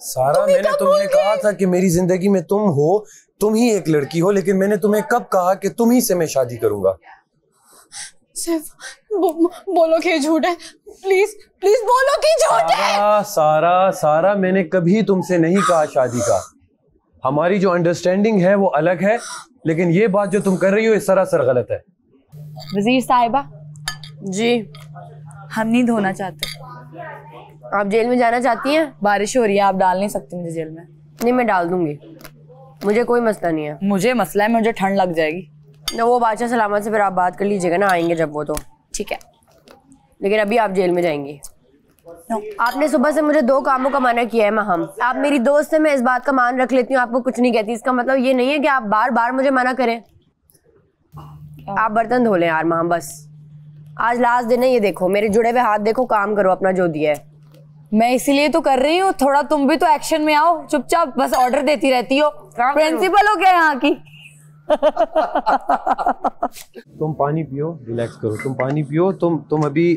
सारा मैंने तुम्हें कहा था कि मेरी जिंदगी में तुम हो, तुम ही एक लड़की हो, लेकिन मैंने तुम्हें कब कहा कि तुम ही से मैं शादी करूंगा? सिर्फ बोलो कि झूठ है, प्लीज प्लीज बोलो कि झूठ है। सारा मैंने कभी तुमसे नहीं कहा शादी का। हमारी जो अंडरस्टैंडिंग है वो अलग है, लेकिन ये बात जो तुम कर रही हो ये सरासर गलत है। वजीर साहिबा जी, हम नहीं धोना चाहते। आप जेल में जाना चाहती हैं? बारिश हो रही है, आप डाल नहीं सकती मुझे जेल में। नहीं, मैं डाल दूंगी, मुझे कोई मसला नहीं है। मुझे मसला है, मुझे ठंड लग जाएगी। तो वो बादशाह सलामत से फिर आप बात कर लीजिएगा ना, आएंगे जब वो, तो ठीक है, लेकिन अभी आप जेल में जाएंगी। आपने सुबह से मुझे 2 कामों का मना किया है महम। आप मेरी दोस्त है, मैं इस बात का मान रख लेती हूँ, आपको कुछ नहीं कहती। इसका मतलब ये नहीं है कि आप बार बार मुझे मना करें। आप बर्तन धो लें यार महम, बस आज लास्ट दिन है। ये देखो मेरे जुड़े हुए हाथ, देखो, काम करो अपना जो दिया है। मैं इसीलिए तो कर रही हूँ, थोड़ा तुम भी तो एक्शन में आओ। चुपचाप बस ऑर्डर देती रहती हो। प्रिंसिपल हो क्या यहाँ की? तुम पानी पियो, रिलैक्स करो, तुम पानी पियो। तुम अभी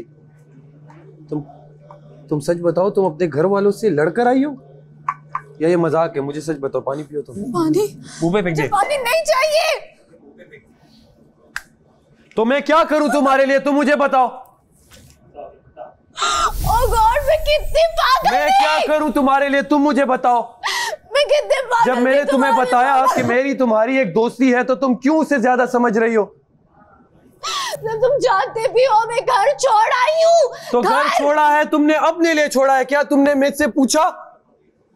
तुम सच बताओ, तुम अपने घर वालों से लड़कर आई हो या ये मजाक है? मुझे सच बताओ, पानी पियो तुम। पानी? मुंह पे फेंक दे। पानी नहीं चाहिए। तो मैं क्या करूं तुम्हारे लिए, तुम मुझे बताओ। ओह गॉड, मैं कितनी पागल मैं क्या करूं तुम्हारे लिए, तुम मुझे बताओ। मैं कितनी पागल। जब मैंने तुम्हें बताया कि मेरी तुम्हारी एक दोस्ती है, तो तुम क्यों उसे ज्यादा समझ रही हो? जब तुम जानते भी हो मैं घर छोड़ आई हूँ। तो घर छोड़ा है तुमने, अपने लिए छोड़ा है क्या? तुमने मुझसे पूछा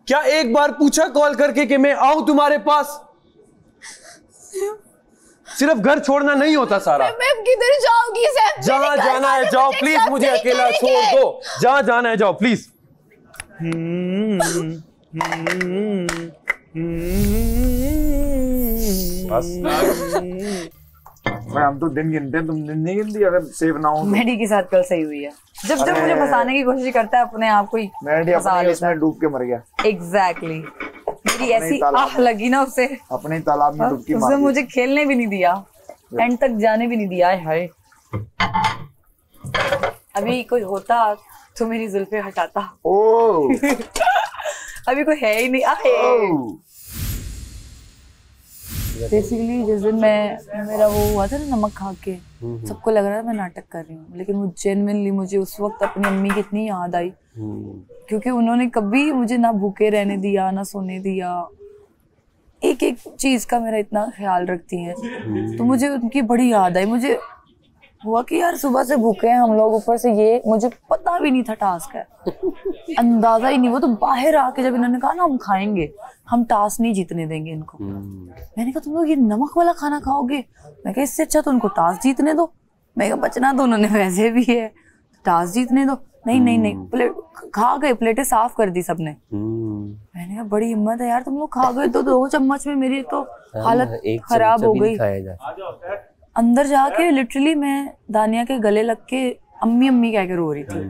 क्या? एक बार पूछा कॉल करके कि मैं आऊं तुम्हारे पास? सिर्फ घर छोड़ना नहीं होता सारा। मैं किधर जाऊंगी सैफ? जहां जाना है जाओ, प्लीज मुझे अकेला छोड़ दो। जहां जाना है जाओ प्लीज। हम तो दिन गिनते हैं, तुम दिन नहीं गिनती अगर सेव ना हो। मेडी के साथ कल सही हुई है। जब मुझे फंसाने की कोशिश करता है अपने आप को ही, मेडी अपने उसमें डूब के मर गया। एग्जैक्टली, मेरी ऐसी आह लगी ना उसे, अपने तालाब में डुबकी मार उसने मुझे खेलने भी नहीं दिया, एंड तक जाने भी नहीं दिया। हाय, अभी कोई होता तो मेरी जुल्फे हटाता। अभी कोई है ही नहीं। बेसिकली जिस दिन मेरा वो हुआ था ना नमक खा के, सबको लग रहा था मैं नाटक कर रही हूँ, लेकिन वो जेन्युइनली मुझे उस वक्त अपनी अम्मी की इतनी याद आई, क्योंकि उन्होंने कभी मुझे ना भूखे रहने दिया, ना सोने दिया। एक एक चीज का मेरा इतना ख्याल रखती हैं, तो मुझे उनकी बड़ी याद आई। मुझे हुआ कि यार सुबह से भूखे हैं हम लोग, ऊपर से ये मुझे पता भी नहीं था टास्क है, अंदाजा ही नहीं। वो तो बाहर आके जब इन्होंने कहा ना हम खाएंगे, हम टास्क नहीं जीतने देंगे इनको, मैंने कहा तुम लोग ये नमक वाला खाना खाओगे? मैं कहा इससे अच्छा तो उनको टास्क जीतने दो। मैं कहा बचना तो उन्होंने वैसे भी है, टास्क जीतने दो। नहीं नहीं नहीं, प्लेट खा गए, प्लेटें साफ कर दी सबने। मैंने कहा बड़ी हिम्मत है यार, तुम लोग खा गए तो 2 चम्मच में मेरी तो हालत खराब हो गई। अंदर जाके लिटरली मैं दानिया के गले लग के अम्मी अम्मी कह के रो रही थी,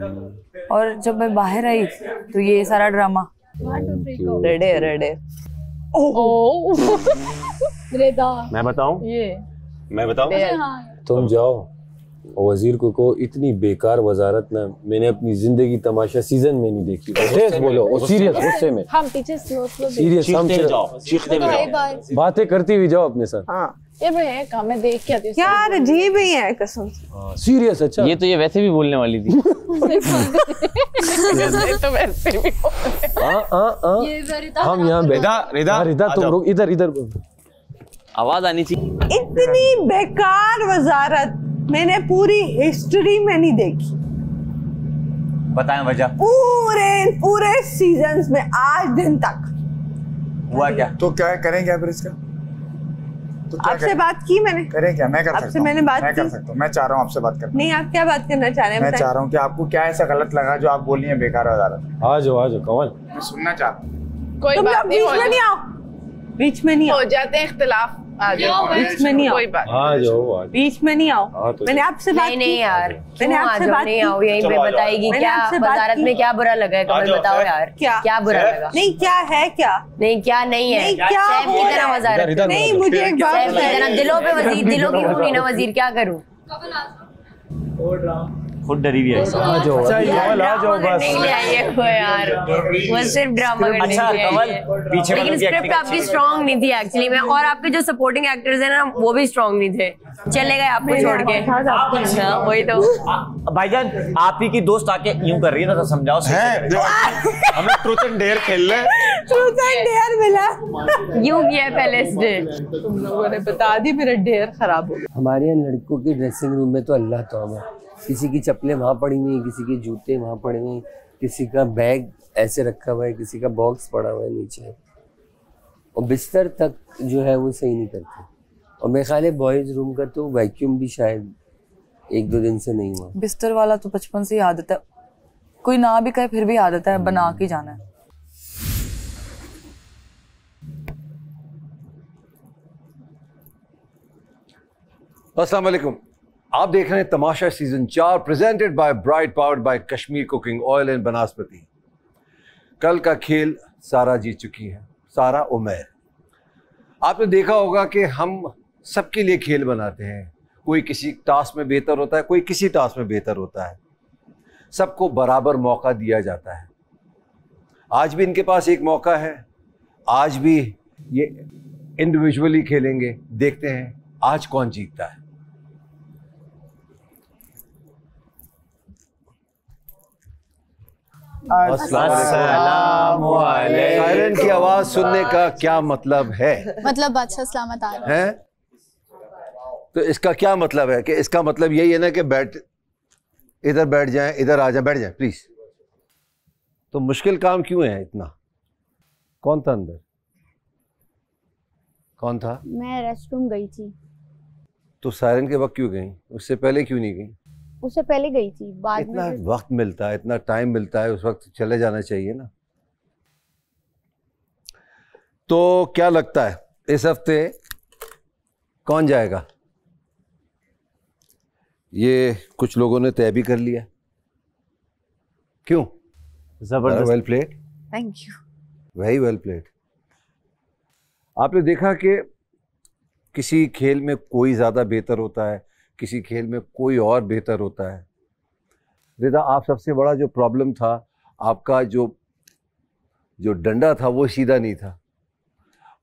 और जब मैं बाहर आई तो ये सारा ड्रामा रेडे रेडे। मैं बताऊं? मैं बताऊं? तुम जाओ वजीर को इतनी बेकार वजारत ना मैंने अपनी जिंदगी तमाशा सीजन में नहीं देखी। सीरियस बोलो, और सीरियस गुस्से में हम पीछे स्लो सीरियस, हम बातें करती हुई जाओ अपने साथ। ये भाई है काम मैं देख के आती हूँ यार अजीब ही है कसम से। सीरियस? अच्छा ये तो ये वैसे भी बोलने वाली थी। ये तो वैसे भी हम यहाँ रिदा तुम रुक इधर आवाज आनी चाहिए। इतनी बेकार वजारत मैंने पूरी हिस्ट्री में नहीं देखी। बताएं वजह। पूरे सीजन्स में आज दिन तक हुआ क्या? तो क्या करें क्या फिर इसका? तो आपसे बात की मैंने। करें क्या? मैं कर सकता हूँ। मैंने बात मैं कर की। सकता हूँ। मैं चाह रहा हूँ आपसे बात करना। नहीं, आप क्या बात करना चाह रहे हैं? मैं चाह रहा हूँ कि आपको क्या ऐसा गलत लगा जो आप बोली है बेकार वजारत। आ जाओ कमल, मैं सुनना चाहता हूँ। कोई बात नहीं, बीच में नहीं आओ, बीच में नहीं हो जाते हैं इख्तिलाफ। आ जाओ, बीच में नहीं आओ, कोई बात आ जाओ बीच में नहीं आओ। मैंने आपसे बात की। नहीं यार, मैंने आपसे बात की। आओ यहीं पे बताएगी क्या वजारत में क्या बुरा लगा है? कमल बताओ यार, क्या बुरा लगा? नहीं क्या है, क्या नहीं क्या नहीं है, क्या सैफ की तरह वजारत नहीं। मुझे एक बात सैफ की तरह दिलों पे वजीर, दिलों की खूनी ना वजीर, क्या करूं? खुद डरी हुई है। आ जाओ बस। नहीं ले आइए वो यार, वो सिर्फ ड्रामा करने अच्छा कमल पीछे लेकिन स्क्रिप्ट आपकी स्ट्रांग नहीं थी एक्चुअली में, और आपके जो सपोर्टिंग एक्टर्स हैं ना वो भी स्ट्रांग नहीं थे, चले गए आपको छोड़ के। वही तो भाईजान आप ही की दोस्त आके यूं कर रही है ना, तो समझाओ। हमें ट्रूथ एंड डेयर खेलना है। ट्रूथ एंड डेयर मिला, यूं किया है पहले इस डे। तुम लोगों ने बता दी, मेरा डेयर खराब हो गया। हमारे यहाँ लड़कों के ड्रेसिंग रूम में तो अल्लाह तौबा, किसी की चप्पलें वहाँ पड़ी हुई, किसी के जूते वहाँ पड़े हुए, किसी का बैग ऐसे रखा हुआ है, किसी का बॉक्स पड़ा हुआ है नीचे, और बिस्तर तक जो है वो सही नहीं करते। और मेरे ख्याल है बॉयज़ रूम का तो वैक्यूम भी शायद 1-2 दिन से नहीं हुआ। बिस्तर वाला तो बचपन से ही आदत है, कोई ना भी कहे फिर भी आदत है, बना के जाना है। अस्सलाम वालेकुम, आप देख रहे हैं Tamasha season 4 presented by Bright powered by Kashmir cooking oil and Banaspati. कल का खेल सारा जीत चुकी है, सारा उमैर। आपने देखा होगा कि हम सबके लिए खेल बनाते हैं, कोई किसी टास्क में बेहतर होता है, कोई किसी टास्क में बेहतर होता है, सबको बराबर मौका दिया जाता है। आज भी इनके पास एक मौका है, आज भी ये इंडिविजुअली खेलेंगे, देखते हैं आज कौन जीतता है। सायरन की आवाज सुनने का क्या मतलब है? मतलब बादशाह सलामत आ रहा है। तो इसका क्या मतलब है? कि इसका मतलब यही है ना कि इधर बैठ जाएं, इधर आ जाएं, बैठ जाएं प्लीज। तो मुश्किल काम क्यों है इतना? कौन था अंदर? कौन था? मैं रेस्टरूम गई थी। तो सायरन के वक्त क्यों गई? उससे पहले क्यों नहीं गई? उससे पहले गई थी, बाद इतना में वक्त मिलता है, इतना टाइम मिलता है, उस वक्त चले जाना चाहिए ना। तो क्या लगता है इस हफ्ते कौन जाएगा? ये कुछ लोगों ने तय भी कर लिया। क्यों? जबरदस्त। Well played, thank you, very well played. आपने देखा कि किसी खेल में कोई ज़्यादा बेहतर होता है, किसी खेल में कोई और बेहतर होता है। रिदा, आप सबसे बड़ा जो प्रॉब्लम था, आपका जो डंडा था वो सीधा नहीं था,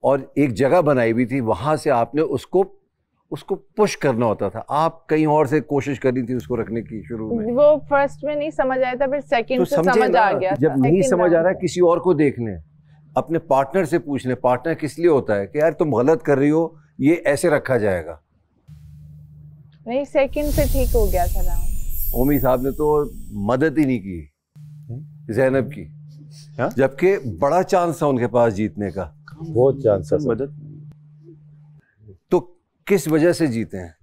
और एक जगह बनाई हुई थी, वहाँ से आपने उसको पुश करना होता था। आप कहीं और से कोशिश करनी थी उसको रखने की शुरू में। वो फर्स्ट में नहीं समझ आया था, फिर सेकंड से समझ आ गया। जब नहीं समझ आ रहा है किसी और को देख लें, अपने पार्टनर से पूछ लें। पार्टनर किस लिए होता है कि यार तुम गलत कर रही हो, ये ऐसे रखा जाएगा। नहीं, सेकंड से ठीक हो गया था राउंड। ओमी साहब ने तो मदद ही नहीं की ज़ैनब की, जबकि बड़ा चांस था उनके पास जीतने का। बहुत चांस था। मदद तो किस वजह से जीते हैं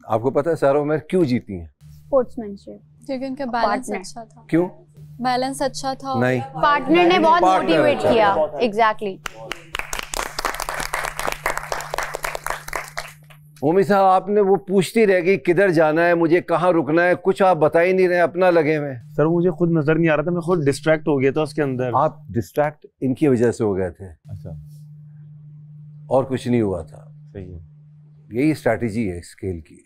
आपको पता है? सारा उमर क्यों जीती हैं? स्पोर्ट्समैनशिप, क्योंकि उनका बैलेंस अच्छा था। क्यों बैलेंस अच्छा था? नहीं, पार्टनर ने बहुत मोटिवेट किया। एग्जैक्टली। ओमी साहब, आपने वो पूछती रह गई किधर जाना है, मुझे कहाँ रुकना है, कुछ आप बता ही नहीं रहे, अपना लगे हुए। सर मुझे खुद नजर नहीं आ रहा था, मैं खुद डिस्ट्रैक्ट हो गया था उसके अंदर। आप डिस्ट्रैक्ट इनकी वजह से हो गए थे। अच्छा, और कुछ नहीं हुआ था। सही है, यही स्ट्रैटेजी है इस खेल की।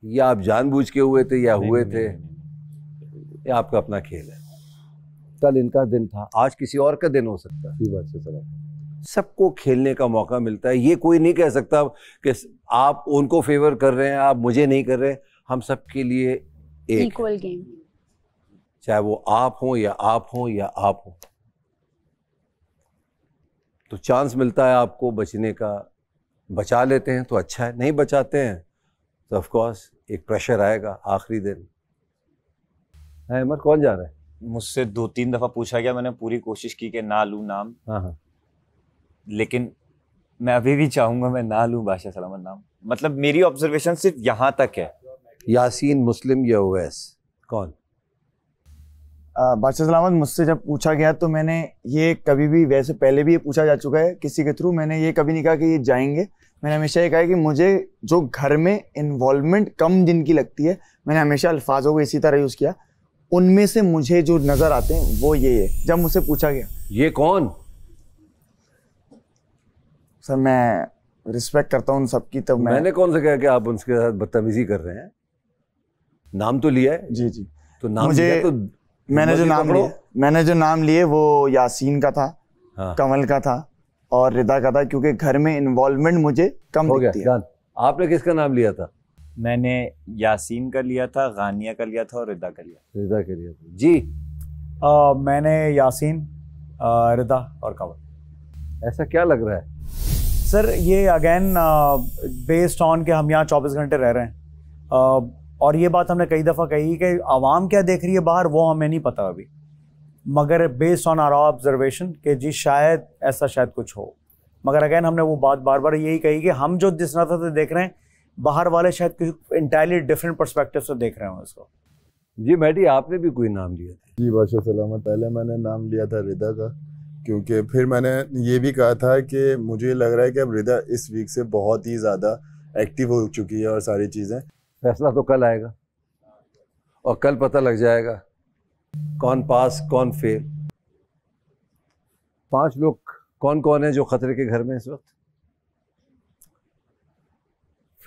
या आप जानबूझ के हुए थे या हुए थे, ये आपका अपना खेल है। कल इनका दिन था, आज किसी और का दिन हो सकता है। सही बात है सर। सबको खेलने का मौका मिलता है। ये कोई नहीं कह सकता कि आप उनको फेवर कर रहे हैं, आप मुझे नहीं कर रहे। हम सबके लिए एक इक्वल गेम, चाहे वो आप हो या आप हो या आप हो। तो चांस मिलता है आपको बचने का, बचा लेते हैं तो अच्छा है, नहीं बचाते हैं तो ऑफ कोर्स एक प्रेशर आएगा आखिरी दिन। अमर कौन जा रहा है? मुझसे 2-3 दफा पूछा गया, मैंने पूरी कोशिश की कि ना लूं नाम। हाँ। लेकिन मैं अभी भी चाहूंगा मैं ना लूं बादशाह सलामत नाम। मतलब मेरी ऑब्जर्वेशन सिर्फ यहाँ तक है। यासीन मुस्लिम या ओवैस कौन? बादशाह सलामत मुझसे जब पूछा गया तो मैंने ये कभी भी, वैसे पहले भी ये पूछा जा चुका है किसी के थ्रू, मैंने ये कभी नहीं कहा कि ये जाएंगे। मैंने हमेशा ये कहा कि मुझे जो घर में इन्वॉल्वमेंट कम जिनकी लगती है, मैंने हमेशा अल्फाजों को इसी तरह यूज़ किया, उनमें से मुझे जो नज़र आते हैं वो ये है। जब मुझसे पूछा गया ये कौन, सर मैं रिस्पेक्ट करता हूँ उन सबकी। तब मैंने कौन सा कहा कि आप उनके साथ बदतमीजी कर रहे हैं? नाम तो लिया है। जी जी, तो नाम मुझे लिया तो मैंने जो नाम लिए वो यासीन का था, हाँ। कमल का था और रिदा का था, क्योंकि घर में इन्वॉल्वमेंट मुझे कम दिखती है। आपने किसका नाम लिया था? मैंने यासीन का लिया था, गानिया का लिया था और रिदा का लिया। रिदा का लिया था जी। मैंने यासीन, रिदा और कमल। ऐसा क्या लग रहा है सर? ये अगेन बेस्ड ऑन के हम यहाँ 24 घंटे रह रहे हैं, और ये बात हमने कई दफ़ा कही कि आवाम क्या देख रही है बाहर वो हमें नहीं पता अभी, मगर बेस्ड ऑन आवर ऑब्जर्वेशन कि जी शायद ऐसा शायद कुछ हो। मगर अगेन हमने वो बात बार बार यही कही कि हम जो जिस नज़र से देख रहे हैं, बाहर वाले शायद किसी इंटायरली डिफरेंट पर्सपेक्टिव से देख रहे हो इसको। जी मैडी, आपने भी कोई नाम लिया था? जी बादशाह सलामत, पहले मैंने नाम लिया था रिदा का, क्योंकि फिर मैंने ये भी कहा था कि मुझे लग रहा है कि अब रिदा इस वीक से बहुत ही ज़्यादा एक्टिव हो चुकी है और सारी चीज़ें। फैसला तो कल आएगा और कल पता लग जाएगा कौन पास कौन फेल। 5 लोग कौन कौन है जो खतरे के घर में इस वक्त?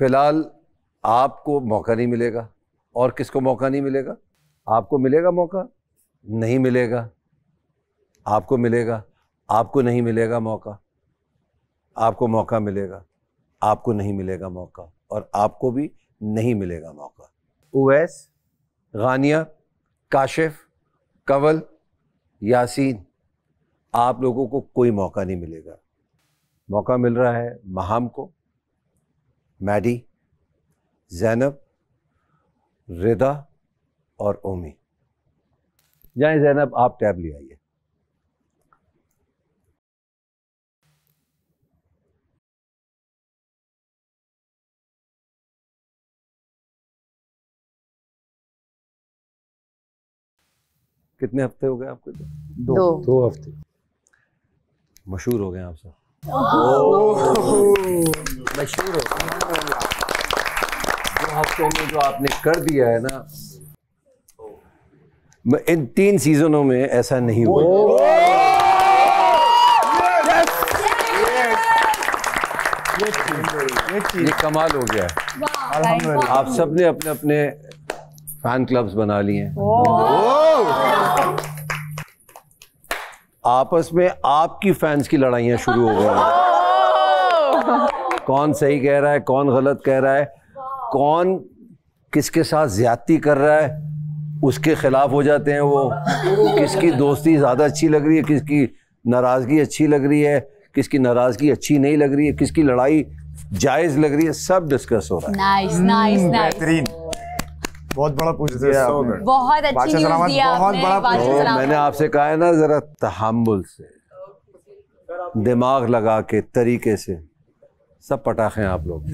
फिलहाल आपको मौका नहीं मिलेगा। और किसको मौका नहीं मिलेगा? आपको मिलेगा मौका, नहीं मिलेगा। आपको मिलेगा, आपको नहीं मिलेगा मौका। आपको मौका मिलेगा, आपको नहीं मिलेगा मौका, और आपको भी नहीं मिलेगा मौका। उवैस, गानिया, काशिफ, कवल, यासीन, आप लोगों को कोई मौका नहीं मिलेगा। मौका मिल रहा है महाम को, मैडी, ज़ैनब, रिदा और ओमी। जाएं ज़ैनब, आप टैब ले आइए। कितने हफ्ते हो गए आपको? 2 हफ्ते। मशहूर हो गए आप सब। मशहूर हो गए। 2 हफ्तों में जो आपने कर दिया है ना, इन 3 सीजनों में ऐसा नहीं हुआ। ये कमाल हो गया है। आप सबने अपने अपने फैन क्लब्स बना लिए हैं। आपस में आपकी फैंस की लड़ाइयाँ शुरू हो गई। कौन सही कह रहा है, कौन गलत कह रहा है, कौन किसके साथ ज्यादती कर रहा है, उसके खिलाफ हो जाते हैं वो। किसकी दोस्ती ज़्यादा अच्छी लग रही है, किसकी नाराज़गी अच्छी लग रही है, किसकी नाराज़गी अच्छी नहीं लग रही है, किसकी लड़ाई जायज़ लग रही है, सब डिस्कस हो रहा है। नाइस नाइस नाइस, बेहतरीन, बहुत बड़ा पूछ दिया आपने। बहुत अच्छी न्यूज़ दिया आपने। मैंने आपसे कहा है ना, जरा तहम्मुल से, दिमाग लगा के, तरीके से, सब पटाखे हैं आप लोग।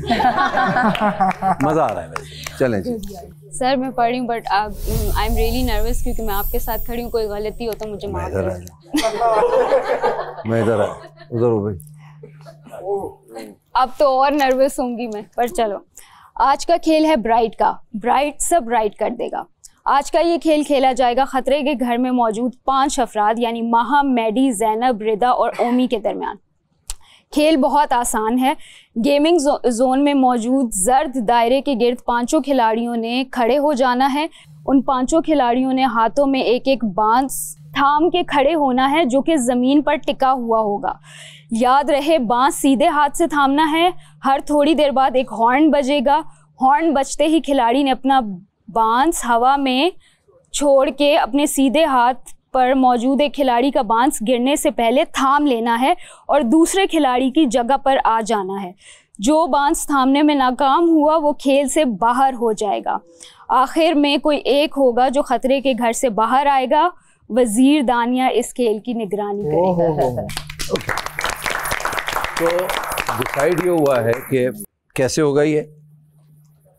मजा आ रहा है वैसे। चलें जी। सर मैं पढ़ रही हूँ, but I am really nervous क्योंकि मैं आपके साथ खड़ी हूँ। कोई गलती हो तो मुझे माफ कर देना। मैं इधर आया, उधर हो भाई। अब तो और नर्वस होंगी मैं, पर चलो। आज का खेल है ब्राइट का। ब्राइट सब राइट कर देगा। आज का ये खेल खेला जाएगा खतरे के घर में मौजूद 5 अफराद यानी माहा, मैडी, ज़ैनब, रिदा और ओमी के दरमियान। खेल बहुत आसान है। गेमिंग जोन में मौजूद जर्द दायरे के गिर्द 5 खिलाड़ियों ने खड़े हो जाना है। उन 5 खिलाड़ियों ने हाथों में एक एक बांस थाम के खड़े होना है जो कि ज़मीन पर टिका हुआ होगा। याद रहे, बांस सीधे हाथ से थामना है। हर थोड़ी देर बाद एक हॉर्न बजेगा। हॉर्न बजते ही खिलाड़ी ने अपना बांस हवा में छोड़ के अपने सीधे हाथ पर मौजूद एक खिलाड़ी का बांस गिरने से पहले थाम लेना है और दूसरे खिलाड़ी की जगह पर आ जाना है। जो बांस थामने में नाकाम हुआ वो खेल से बाहर हो जाएगा। आखिर में कोई एक होगा जो खतरे के घर से बाहर आएगा। वजीर दानिया इस खेल की निगरानी करेगा। तो डिसाइड ये हुआ है कि कैसे होगा ये,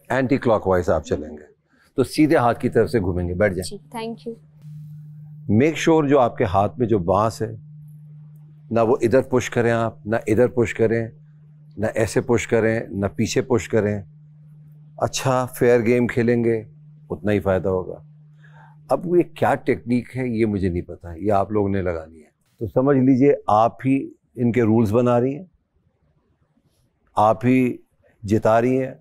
एंटी क्लॉकवाइज आप चलेंगे, तो सीधे हाथ की तरफ से घूमेंगे। बैठ जाए। Thank you. मेक श्योर जो आपके हाथ में जो बांस है ना वो इधर पुश करें आप, ना इधर पुश करें, ना ऐसे पुश करें, ना पीछे पुश करें। अच्छा फेयर गेम खेलेंगे उतना ही फ़ायदा होगा। अब ये क्या टेक्निक है ये मुझे नहीं पता, ये आप लोगों ने लगानी है। तो समझ लीजिए आप ही इनके रूल्स बना रही हैं, आप ही जिता रही हैं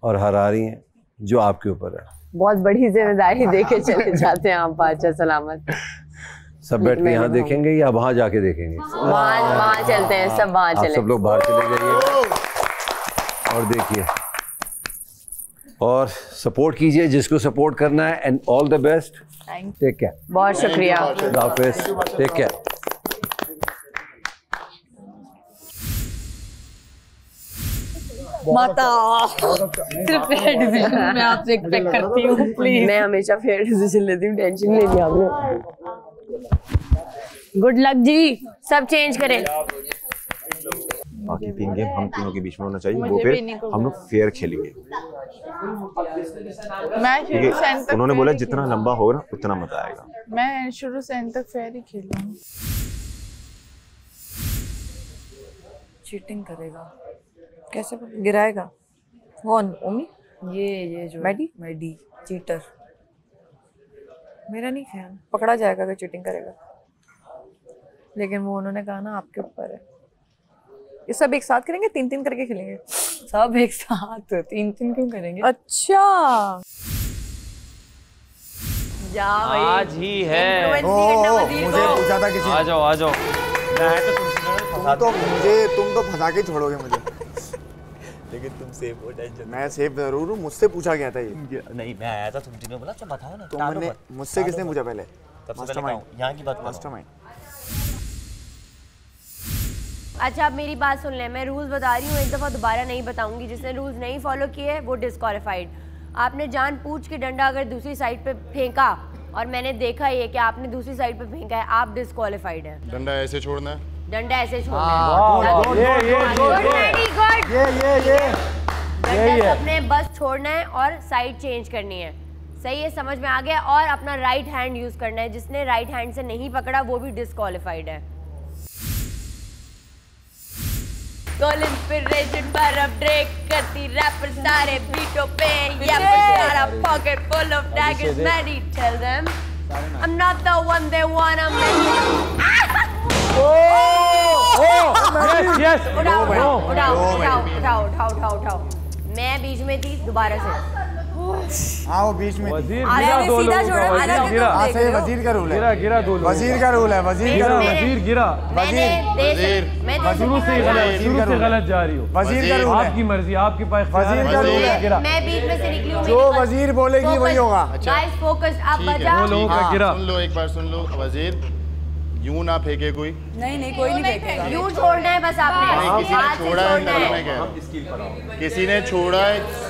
और हरा रही हैं, जो आपके ऊपर है। बहुत बड़ी जिम्मेदारी देके चले जाते हैं आप बादशाह सलामत। सब बैठ के यहाँ देखेंगे या वहाँ जाके देखेंगे? वहाँ चलते हैं, सब वहाँ चले। सब लोग बाहर चले जाइए और देखिए और सपोर्ट कीजिए जिसको सपोर्ट करना है। And all the best. Take care. बहुत शुक्रिया। Take care. माता सिर्फ फेयर डिसीजन मैं आपसे एक्सपेक्ट करती हूँ प्लीज। मैं हमेशा फेयर डिसीजन लेती हूँ, टेंशन नहीं लिया आपने। गुड लक जी, सब चेंज करें। बाकी 3 गेम हम तीनों के बीच में होना चाहिए, वो फिर हम लोग फेयर खेलेंगे। मैं उन्होंने बोला जितना लंबा होगा ना उतना मजा आएगा। मैं शुरू से एंड तक फेयर ही खेलूंगी। चीटिंग करेगा कैसे गिराएगा? कौन? ओमी? ये जो मैडी चीटर। मेरा नहीं ख्याल पकड़ा जाएगा अगर चीटिंग करेगा, लेकिन वो उन्होंने कहा ना आपके ऊपर है। ये सब एक साथ करेंगे, 3-3 करके खेलेंगे। सब एक साथ 3-3 क्यों करेंगे? अच्छा आज ही है। मुझे पूछा था किसी ने। आ जाओ आ जाओ। तुम तो फंसा के छोड़ोगे मुझे। लेकिन तुम सेफ हो, टेंशन। मैं सेफ जरूर हूँ, मुझसे पूछा गया था ये। नहीं मैं आया था, तुमने बोला तो बताओ ना। तुमने मुझसे किसने पूछा पहले? यहाँ की बात मास्टरमाइंड। अच्छा आप मेरी बात सुन लें, मैं रूल्स बता रही हूँ, एक दफ़ा दोबारा नहीं बताऊंगी। जिसने रूल्स नहीं फॉलो किए वो डिस्क्वालीफाइड। आपने जान पूछ के डंडा अगर दूसरी साइड पे फेंका और मैंने देखा ये कि आपने दूसरी साइड पे फेंका है, आप डिस्क्वालीफाइड है। डंडा ऐसे छोड़ना है, डंडा ऐसे छोड़ना है। डंडा सबने बस छोड़ना है और साइड चेंज करनी है। सही है, समझ में आ गया? और अपना राइट हैंड यूज करना है। जिसने राइट हैंड से नहीं पकड़ा वो भी डिस्क्वालीफाइड है। कॉल इंस्पिरेशन पर अब ब्रेक करती रैपर सारे बीटों पे। या pocket full of daggers many tell them I'm not the one they wanna make. Yes. उठाओ। मैं बीच में थी, दोबारा से। हाँ वो बीच में वजीर गिरा गिरा। वजीर का रूल है। गिरा दो लोग। वजीर का रूल है। वजीर गिरा। शुरू से गलत जा रही हो। वजीर का रूल है। आपकी मर्जी, आपके पास वजीर का रूल है। मैं बीच में से निकली हूँ। जो वजीर बोलेगी वही होगा। गाइस फोकस, आप बजाओ। सुन लो, एक बार सुन लो। वजीर यूं ना फेंके कोई। नहीं कोई नहीं फेंकेगा। यूं छोड़ना है बस आपने। किसी ने छोड़ा है।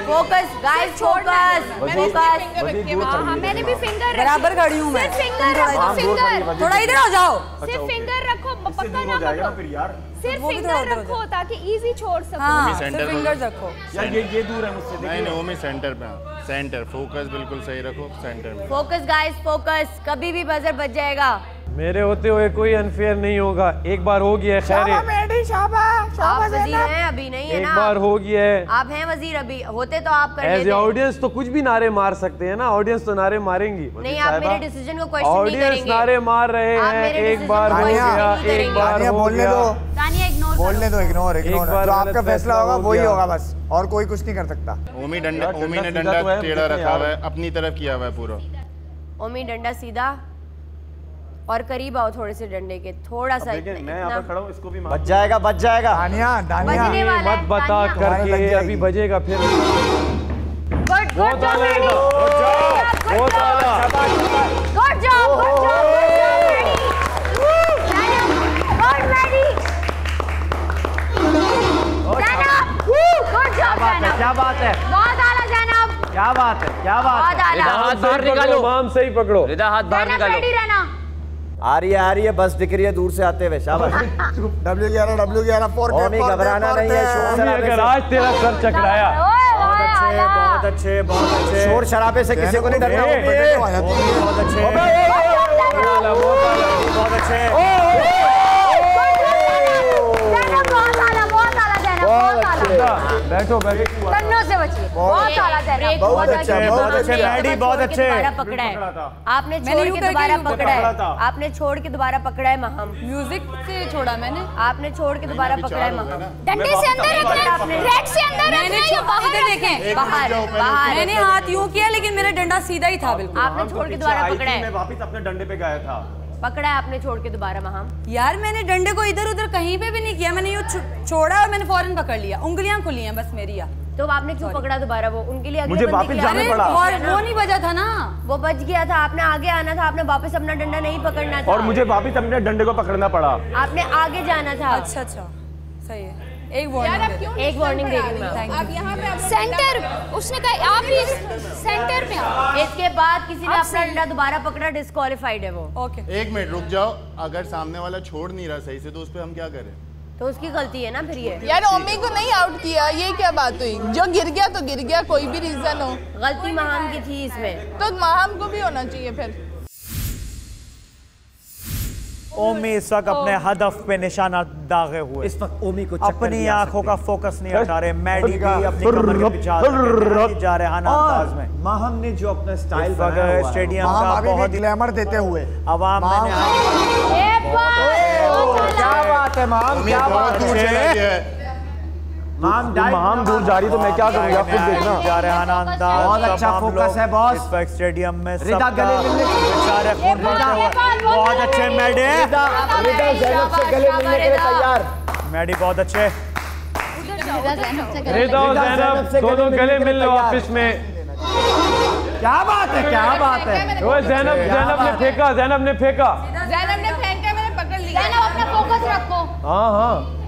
Focus guys, focus. मैंने भी फिंगर बराबर खड़ी हूँ मैं। फिंगर थोड़ा इधर हो जाओ। सिर्फ फिंगर रखो, पक्का ना पकड़ो। सिर्फ फिंगर रखो ताकि इजी छोड़ सको। हाँ, सिर्फ फिंगर रखो। यार ये दूर है मुझसे। नहीं ओमी सेंटर पे। सेंटर फोकस बिल्कुल सही रखो, सेंटर में फोकस गाइस, फोकस। कभी भी बजर बच जाएगा। मेरे होते हुए कोई अनफेयर नहीं होगा। एक बार हो गया है, खैर है। आप वजीर हैं, अभी नहीं है ना। एक बार हो गया है। आप हैं वजीर, अभी होते तो आप कर लेते। एज ऑडियंस तो कुछ भी नारे मार सकते हैं ना, ऑडियंस तो नारे मारेंगी। नहीं, आप मेरे डिसीजन को क्वेश्चन नहीं करेंगे। ऑडियंस नारे मार रहे हैं। एक बार हो गया, एक बार हो गया। तानिया इग्नोर बोलने दो, इग्नोर जो आपका फैसला होगा वही होगा बस, और कोई कुछ नहीं कर सकता। ओमी ने डंडा टेढ़ा रखा हुआ है, अपनी तरफ किया हुआ है पूरा। ओमी डंडा सीधा और करीब आओ थोड़े से डंडे के, थोड़ा सा। मैं यहाँ पे खड़ा हूँ, इसको भी बच जाएगा, बच जाएगा। दानिया मत बता करके अभी बजेगा फिर। बहुत आला, बहुत आला। गुड जॉब, क्या बात है, बहुत आला जनाब, क्या बात है, क्या बात है। रिदा हाथ बाहर निकालो, माम सही पकड़ो। रिदा हाथ बाहर निकालो। आ रही है, बस दिख रही है दूर से आते हुए। शाबाश। W11 ओमी घबराना नहीं है, शोर शराबे से। आज तेरा सर चकराया। बहुत अच्छे। शोर शराबे से किसी को नहीं डरना। बहुत अच्छे। बैठो कन्नों से बचिए। बहुत आला जनाब, बहुत अच्छे। मैडी बहुत अच्छे। पकड़ा है आपने, छोड़ के दोबारा पकड़ा है आपने, छोड़ के दोबारा पकड़ा है महम। म्यूजिक से छोड़ा मैंने, आपने छोड़ के दोबारा पकड़ा है महम। डंडे से अंदर रखना, रेड से अंदर रखना या बाहर देखें, बाहर बाहर। मैंने हाथ यूं किया लेकिन मेरा डंडा सीधा ही था बिल्कुल। आपने छोड़ के दोबारा पकड़ा है, मैं वापस अपने डंडे पे गया था। पकड़ा है आपने छोड़ के दोबारा महम। यार मैंने डंडे को इधर उधर कहीं पे भी नहीं किया, मैंने यूं छोड़ा और मैंने फौरन पकड़ लिया, उंगलियां खुली हैं बस मेरी। यार तो आपने क्यों पकड़ा दोबारा? वो उनके लिए मुझे वापस जाने पड़ा। और वो नहीं बजा था ना, वो बच गया था। आपने आगे आना था, आपने वापस अपना डंडा नहीं पकड़ना था। और मुझे वापस अपने डंडे को पकड़ना पड़ा। आपने आगे जाना था। अच्छा सही है। एक वार्निंग दे रही हूं। अब यहाँ पे सेंटर, उसने कहा आप भी सेंटर में आओ। इसके बाद किसी ने अपना डंडा दोबारा पकड़ा, डिस्क्वालीफाइड है वो। ओके, 1 मिनट रुक जाओ। अगर सामने वाला छोड़ नहीं रहा सही से तो उस पे हम क्या करें? तो उसकी गलती है ना फिर ये। यार ओमी को नहीं आउट किया, ये क्या बात हुई? जो गिर गया तो गिर गया, कोई भी रीजन हो। गलती महाम की थी इसमें, तो महाम को भी होना चाहिए फिर। ओमी इस वक्त अपने हदफ पे निशाना दागे हुए। इस वक्त ओमी को अपनी आंखों का फोकस नहीं हटा रहे। मैडी भी अपनी कमर के पीछे जा रहे हैं अंदाज में। महम ने जो अपना स्टाइल स्टेडियम का बहुत ग्लैमर देते हुए आवाम में क्या बात है महम, क्या बात है। महम दूर जा रही तो मैं क्या करूंगा, खुद देखना। जा रहे हैं अंदाज, बहुत अच्छा फोकस है बॉस। इस वक्त स्टेडियम में रिदा गले मिलने सारे खून पड़ते हुए। बहुत अच्छे मैडी, रिदा ज़ैनब से गले मिलने के लिए तैयार। मैडी बहुत अच्छे। रिदा और ज़ैनब दोनों गले मिल लो ऑफिस में। क्या बात है, क्या बात है। वो ज़ैनब ने फेंका, ज़ैनब ने फेंका, मैंने पकड़ लिया। ज़ैनब अपना फोकस रखो। हाँ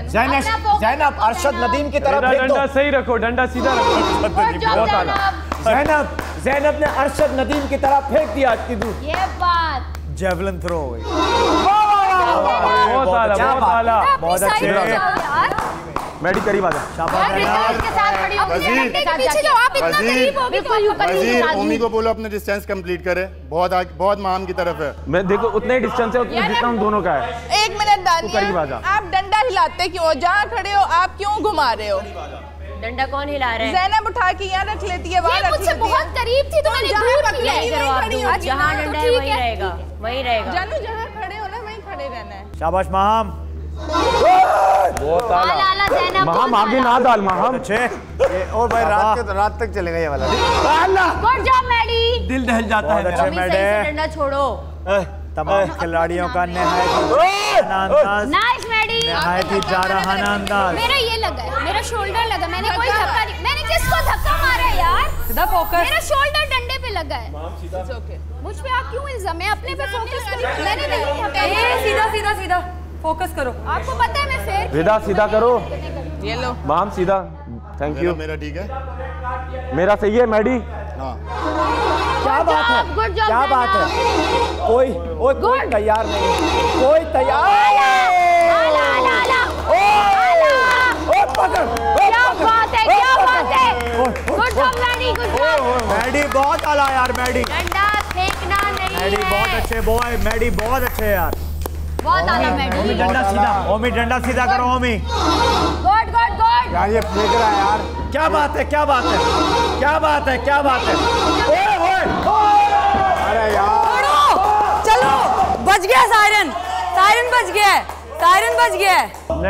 ज़ैनब अरशद नदीम की तरफ फेंक दो। डंडा सही रखो, डंडा सीधा रखो। बहुत आला। ज़ैनब ने अरशद नदीम की तरफ फेंक दिया इतनी दूर। ये बात जेवलिन थ्रो हो गई। बहुत आला, बहुत आला, बहुत अच्छे। मैडी करीब आ जा। वजीर ओमी को बोलो अपने डिस्टेंस कंप्लीट करे। बहुत माम की तरफ है। मैं देखो उतने ही डिस्टेंस है जितना हम दोनों का है। 1 मिनट करीब आ जा। आप डंडा हिलाते क्यों? जहाँ खड़े हो आप क्यों घुमा रहे हो? डंडा कौन हिला रहा है? ज़ैनब उठा के यहाँ रख लेती है, ये मुझसे बहुत करीब थी तो मैंने दूर किया। जहाँ डंडा है वहीं रहेगा, वहीं रहेगा। जानू जहाँ खड़े हो ना वहीं खड़े रहना है। शाबाश महम। बहुत आला। महम आगे ना डाल महम। अच्छे। और भाई रात तक चलेगा ये वाला। Good job Maddy. दिल दहल जाता है। बहुत अच्छे मैडी। डंडा छोड़ो। तमाम खिलाड़ियों का नहायत ही जा रहा अंदाज। मेरा ये लगा है, मेरा शोल्डर लगा, मैंने कोई धक्का नहीं, मैंने किसको धक्का मारा है यार? सीधा फोकस। मेरा शोल्डर डंडे पे लगा है। मुझ पे आप क्यों इल्जाम? मैं अपने पे फोकस करूं, मैंने नहीं। सीधा सीधा सीधा फोकस करो। आपको पता है मैं फेर। रिदा सीधा करो। ये लो महम सीधा। Thank you. मेरा ठीक है, मेरा सही है मैडी। क्या बात है, क्या बात है। कोई तैयार नहीं, कोई तैयार। मैडी बहुत आला यार। मैडी डंडा फेंकना नहीं मैडी बहुत अच्छे बॉय। मैडी बहुत अच्छे यार। बहुत आला मैडी। ओमी डंडा सीधा, ओमी डंडा सीधा करो ओमी। Good good good. यार ये फेंक रहा है यार। क्या बात है, क्या बात है, क्या बात है, क्या बात है। अरे यार चलो बच गया सायरन, सायरन बच गया है, सायरन बज गया है।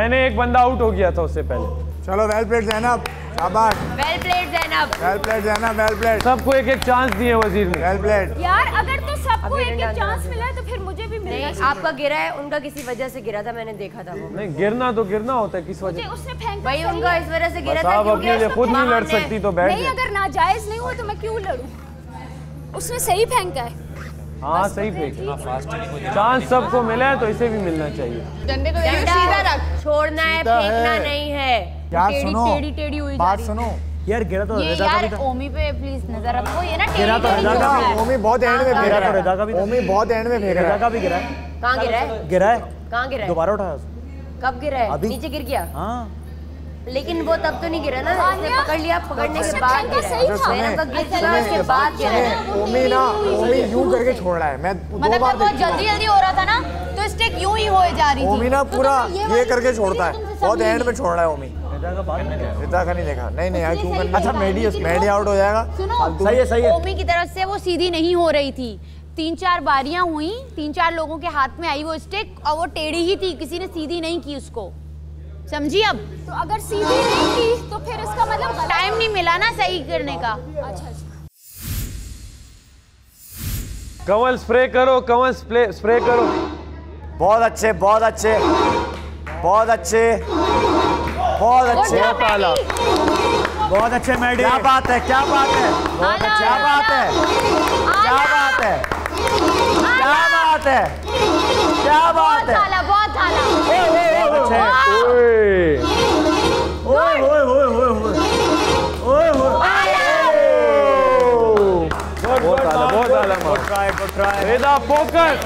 नहीं, एक बंदा आउट हो गया था उससे पहले। चलो वेल प्लेड ज़ैनब, शाबाश। Well played Zainab, well played Zainab, well played. सबको एक एक चांस दिए वजीर ने। Well played. यार अगर तो सबको एक एक चांस मिला है तो फिर मुझे भी मिलना चाहिए। आपका गिरा है, उनका किसी वजह से गिरा था, मैंने देखा था वो। नहीं, गिरना तो गिरना होता है, किस वजह उसने फेंका भाई, उनका इस वजह से गिरा था आप अपने लिए खुद नहीं लड़ सकती तो बैठ नहीं, अगर नाजायज नहीं हुआ तो मैं क्यों लड़ूं? उसने सही फेंका है। हाँ सही फेंका। चांस सबको मिला है तो इसे भी मिलना चाहिए। डंडे को सीधा रख, छोड़ना है, फेंकना नहीं है। यार सुनो, टेढ़ी हुई बात सुनो। यार गिरा तो रिदा का भी था। ओमी पे प्लीज नजर रखो, ये ना गिरा तो रिदा का भी। ओमी बहुत एंड में फेंक रहा है। रिदा का भी। ओमी बहुत एंड में फेंक रहा है। रिदा का भी गिरा है। कहाँ गिरा है? गिरा है। कहाँ गिरा है? दोबारा उठाया उसने। कब गिरा है? अभी। नीचे गिर गया? हाँ। लेकिन वो तब तो नहीं गिरा ना, उसने पकड़ लिया, पकड़ने के बाद गिरा है। मैंने कहा गिर चुका, उसके बाद गिरा है। ओमी यूं करके छोड़ रहा है। मैं दो बार बहुत जल्दी हो रहा था ना, तो स्टिक यूं ही होए जा रही थी। ओमी ना पूरा ये करके छोड़ता है, बहुत एंड में छोड़ रहा है ओमी। रिदा का नहीं देखा। नहीं यार क्यों करना? अच्छा मेडी आउट हो जाएगा। सही है। ओमी की तरफ से वो सीधी नहीं हो रही थी, 3-4 बारियां हुई, 3-4 लोगों के हाथ में आई वो स्टिक और वो टेढ़ी ही थी, किसी ने सीधी नहीं की उसको, समझी? अब तो अगर सीधी नहीं की तो फिर इसका मतलब टाइम नहीं मिला ना सही करने का। अच्छा। कंवल स्प्रे करो, कंवल स्प्रे करो। बहुत अच्छे, बहुत अच्छे, बहुत अच्छे, बहुत अच्छे। बहुत अच्छे मैडी। क्या बात है, क्या बात है, बहुत अच्छा। क्या बात है, क्या बात है, क्या बात है, क्या बात है। बहुत थाला। रिदा फोकस।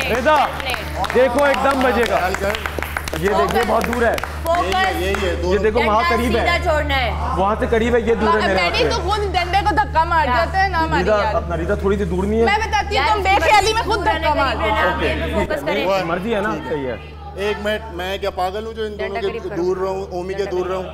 रिदा देखो एकदम बजेगा। ये देखिए बहुत दूर है। ये देखो वहाँ करीब है, छोड़ना है वहाँ से करीब है, ये दूर है मेरे तो खुद डंडे को धक्का मार जाते हैं ना मारी यार। अपना रिदा थोड़ी सी दूर नहीं है। मैं बताती हूँ, तुम बेख्याली में खुद धक्का मार। मर्जी है ना, सही है। एक मिनट, मैं क्या पागल हूँ जो इन दोनों के दूर रहूँ, ओमी के दूर रहूँ?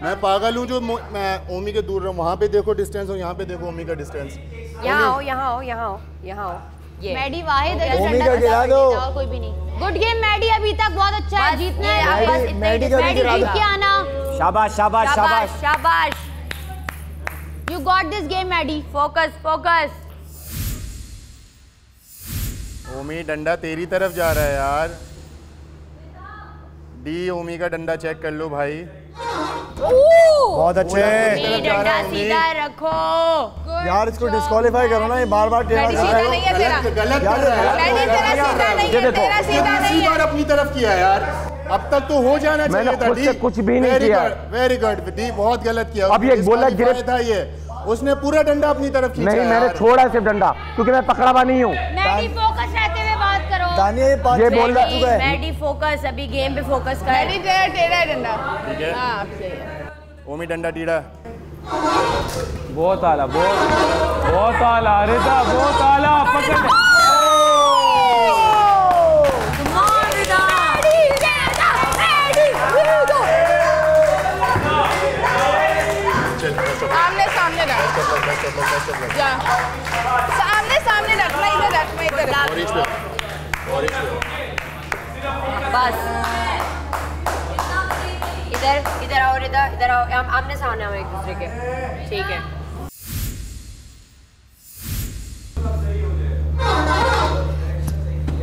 मैं पागल हूँ जो मैं ओमी के दूर रहूँ? वहाँ पे देखो डिस्टेंस और यहाँ पे देखो ओमी का डिस्टेंस। यहाँ आओ, यहाँ आओ, यहाँ आओ, यहाँ आओ। मैडी वाहिद है, ओमी का गिरा दो। कोई भी नहीं। गुड गेम मैडी, अभी तक बहुत अच्छा है, जीतना है। मैडी का भी गिरा जीत के आना। शाबाश, शाबाश, शाबाश, शाबाश। You got this game Maddy. Focus, focus. Omi डंडा तेरी तरफ जा रहा है यार। डी ओमी का डंडा चेक कर लो भाई। बहुत अच्छे। डंडा सीधा रखो यार, इसको डिस्क्वालीफाई करो ना, ये बार-बार टेढ़ा कर रहा है। गलत कर रहा है। इसी बार अपनी तरफ किया यार, अब तक तो हो जाना चाहिए था। डी कुछ भी नहीं किया। वेरी गुड डी, बहुत गलत किया। अब ये बोला गिरे था, ये उसने पूरा डंडा अपनी तरफ खींचा। नहीं, मैंने छोड़ा सिर्फ डंडा, क्योंकि मैं पकड़ा हुआ नहीं हूँ। मैडी फोकस रहते हुए बात करो। दानिया ये बोल रहा चुका है। मैडी फोकस, अभी गेम पे फोकस कर। मैडी टेढ़ा है डंडा। ठीक है, हाँ अब सही है। ओमी डंडा टीड़ा। बहुत आला, बहुत आला रिदा, बहुत आला। पकड़ आमने सामने रख, जा सामने सामने रखना, इधर रखना, इधर बस इधर आओ रिदा, इधर आओ, आमने सामने आओ एक दूसरे के। ठीक है,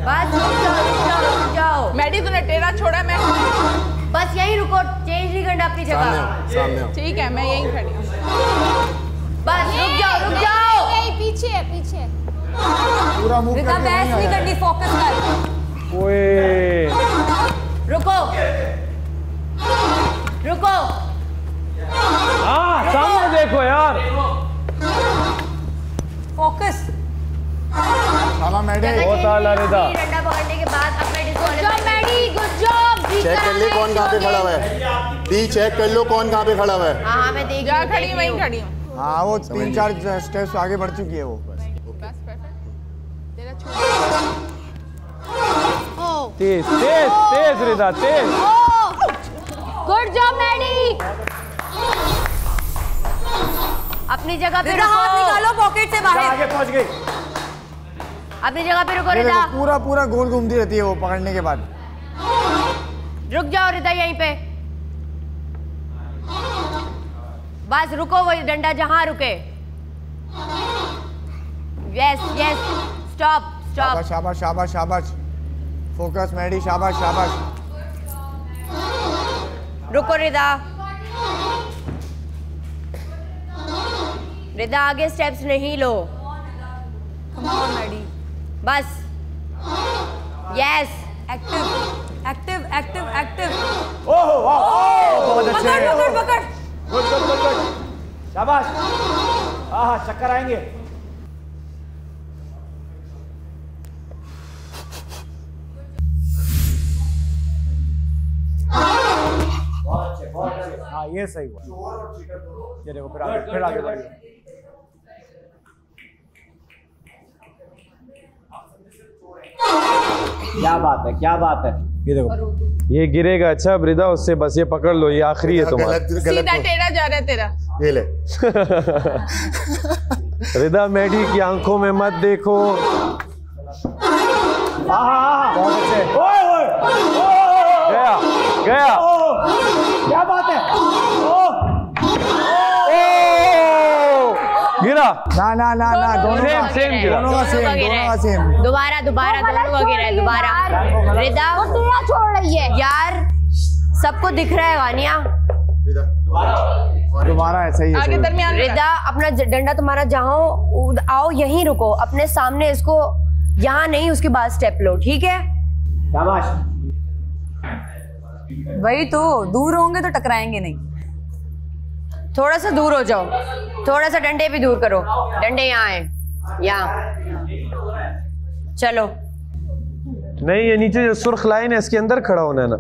बस रुक जाओ। मैडी तूने टेढ़ा छोड़ा, मैं बस यही रुको, चेंज नहीं करना अपनी जगह। ठीक है, मैं यहीं खड़ी हूँ। बस रुक जाओ। यही पीछे है, पीछे। पूरा मूव रिदा बहस नहीं करनी, फोकस कर। ओए रुको। हाँ सामने देखो यार। फोकस। बहुत आला रिदा। डंडा पकड़ने के बाद अपने डिस्क्वालीफाई। Good job. चेक कर ले कौन कहाँ पे खड़ा हुआ है। डी चेक कर लो कौन कहाँ पे खड़ा हुआ है। हाँ मैं देख जा खड़ी, वहीं खड़ी हूँ। हाँ वो 3-4 स्टेप्स आगे बढ़ चुकी है वो। तेज रिदा, तेज। Good job Maddy. अपनी जगह पे हाथ निकालो पॉकेट से बाहर। आगे पहुंच गई। अपनी जगह पे रुको रिदा। पूरा पूरा गोल घूमती रहती है वो पकड़ने के बाद। रुक जाओ रिदा यहीं पे, बस रुको, वही डंडा जहां रुके। Yes yes, stop stop. शाबाश शाबाश शाबाश, फोकस मैडी, शाबाश शाबाश। रुको रिदा, रिदा आगे स्टेप्स नहीं लो। मैडी बस, yes, active active active active. Oh वाह, बहुत अच्छे। पकड़ पकड़ पकड़, गुड गुड गुड गुड, शाबाश। आहा, चक्कर आएंगे। हाँ ये सही हुआ। ये देखो फिर आगे बढ़िए। क्या बात है, क्या बात है। ये देखो, ये गिरेगा। अच्छा रिदा, उससे बस ये पकड़ लो, ये आखिरी है तुम्हारा। सीधा टेढ़ा जा रहा है तेरा। ये ले। रिदा मैडी की आंखों में मत देखो। बहुत अच्छे। गया गया, क्या बात है। गिरा। ना ना ना ना, दोनों का सेम गिरा। दोनों का सेम, दोनों का सेम। दोबारा दोबारा दोनों का गिरा है। दोबारा रिदा छोड़ रही है यार, सबको दिख रहा है वानिया। दोबारा ऐसा ही है। आगे दरमियान रिदा, अपना डंडा तुम्हारा जहाँ आओ यहीं रुको, अपने सामने इसको, यहाँ नहीं, उसके बाद स्टेप लो, ठीक है। शाबाश। वही तो, दूर होंगे तो टकराएंगे नहीं। थोड़ा सा दूर हो जाओ, थोड़ा सा डंडे भी दूर करो। डंडे यहाँ हैं, यहाँ। चलो। नहीं, ये नीचे जो सुर्ख लाइन है इसके अंदर खड़ा होना है ना।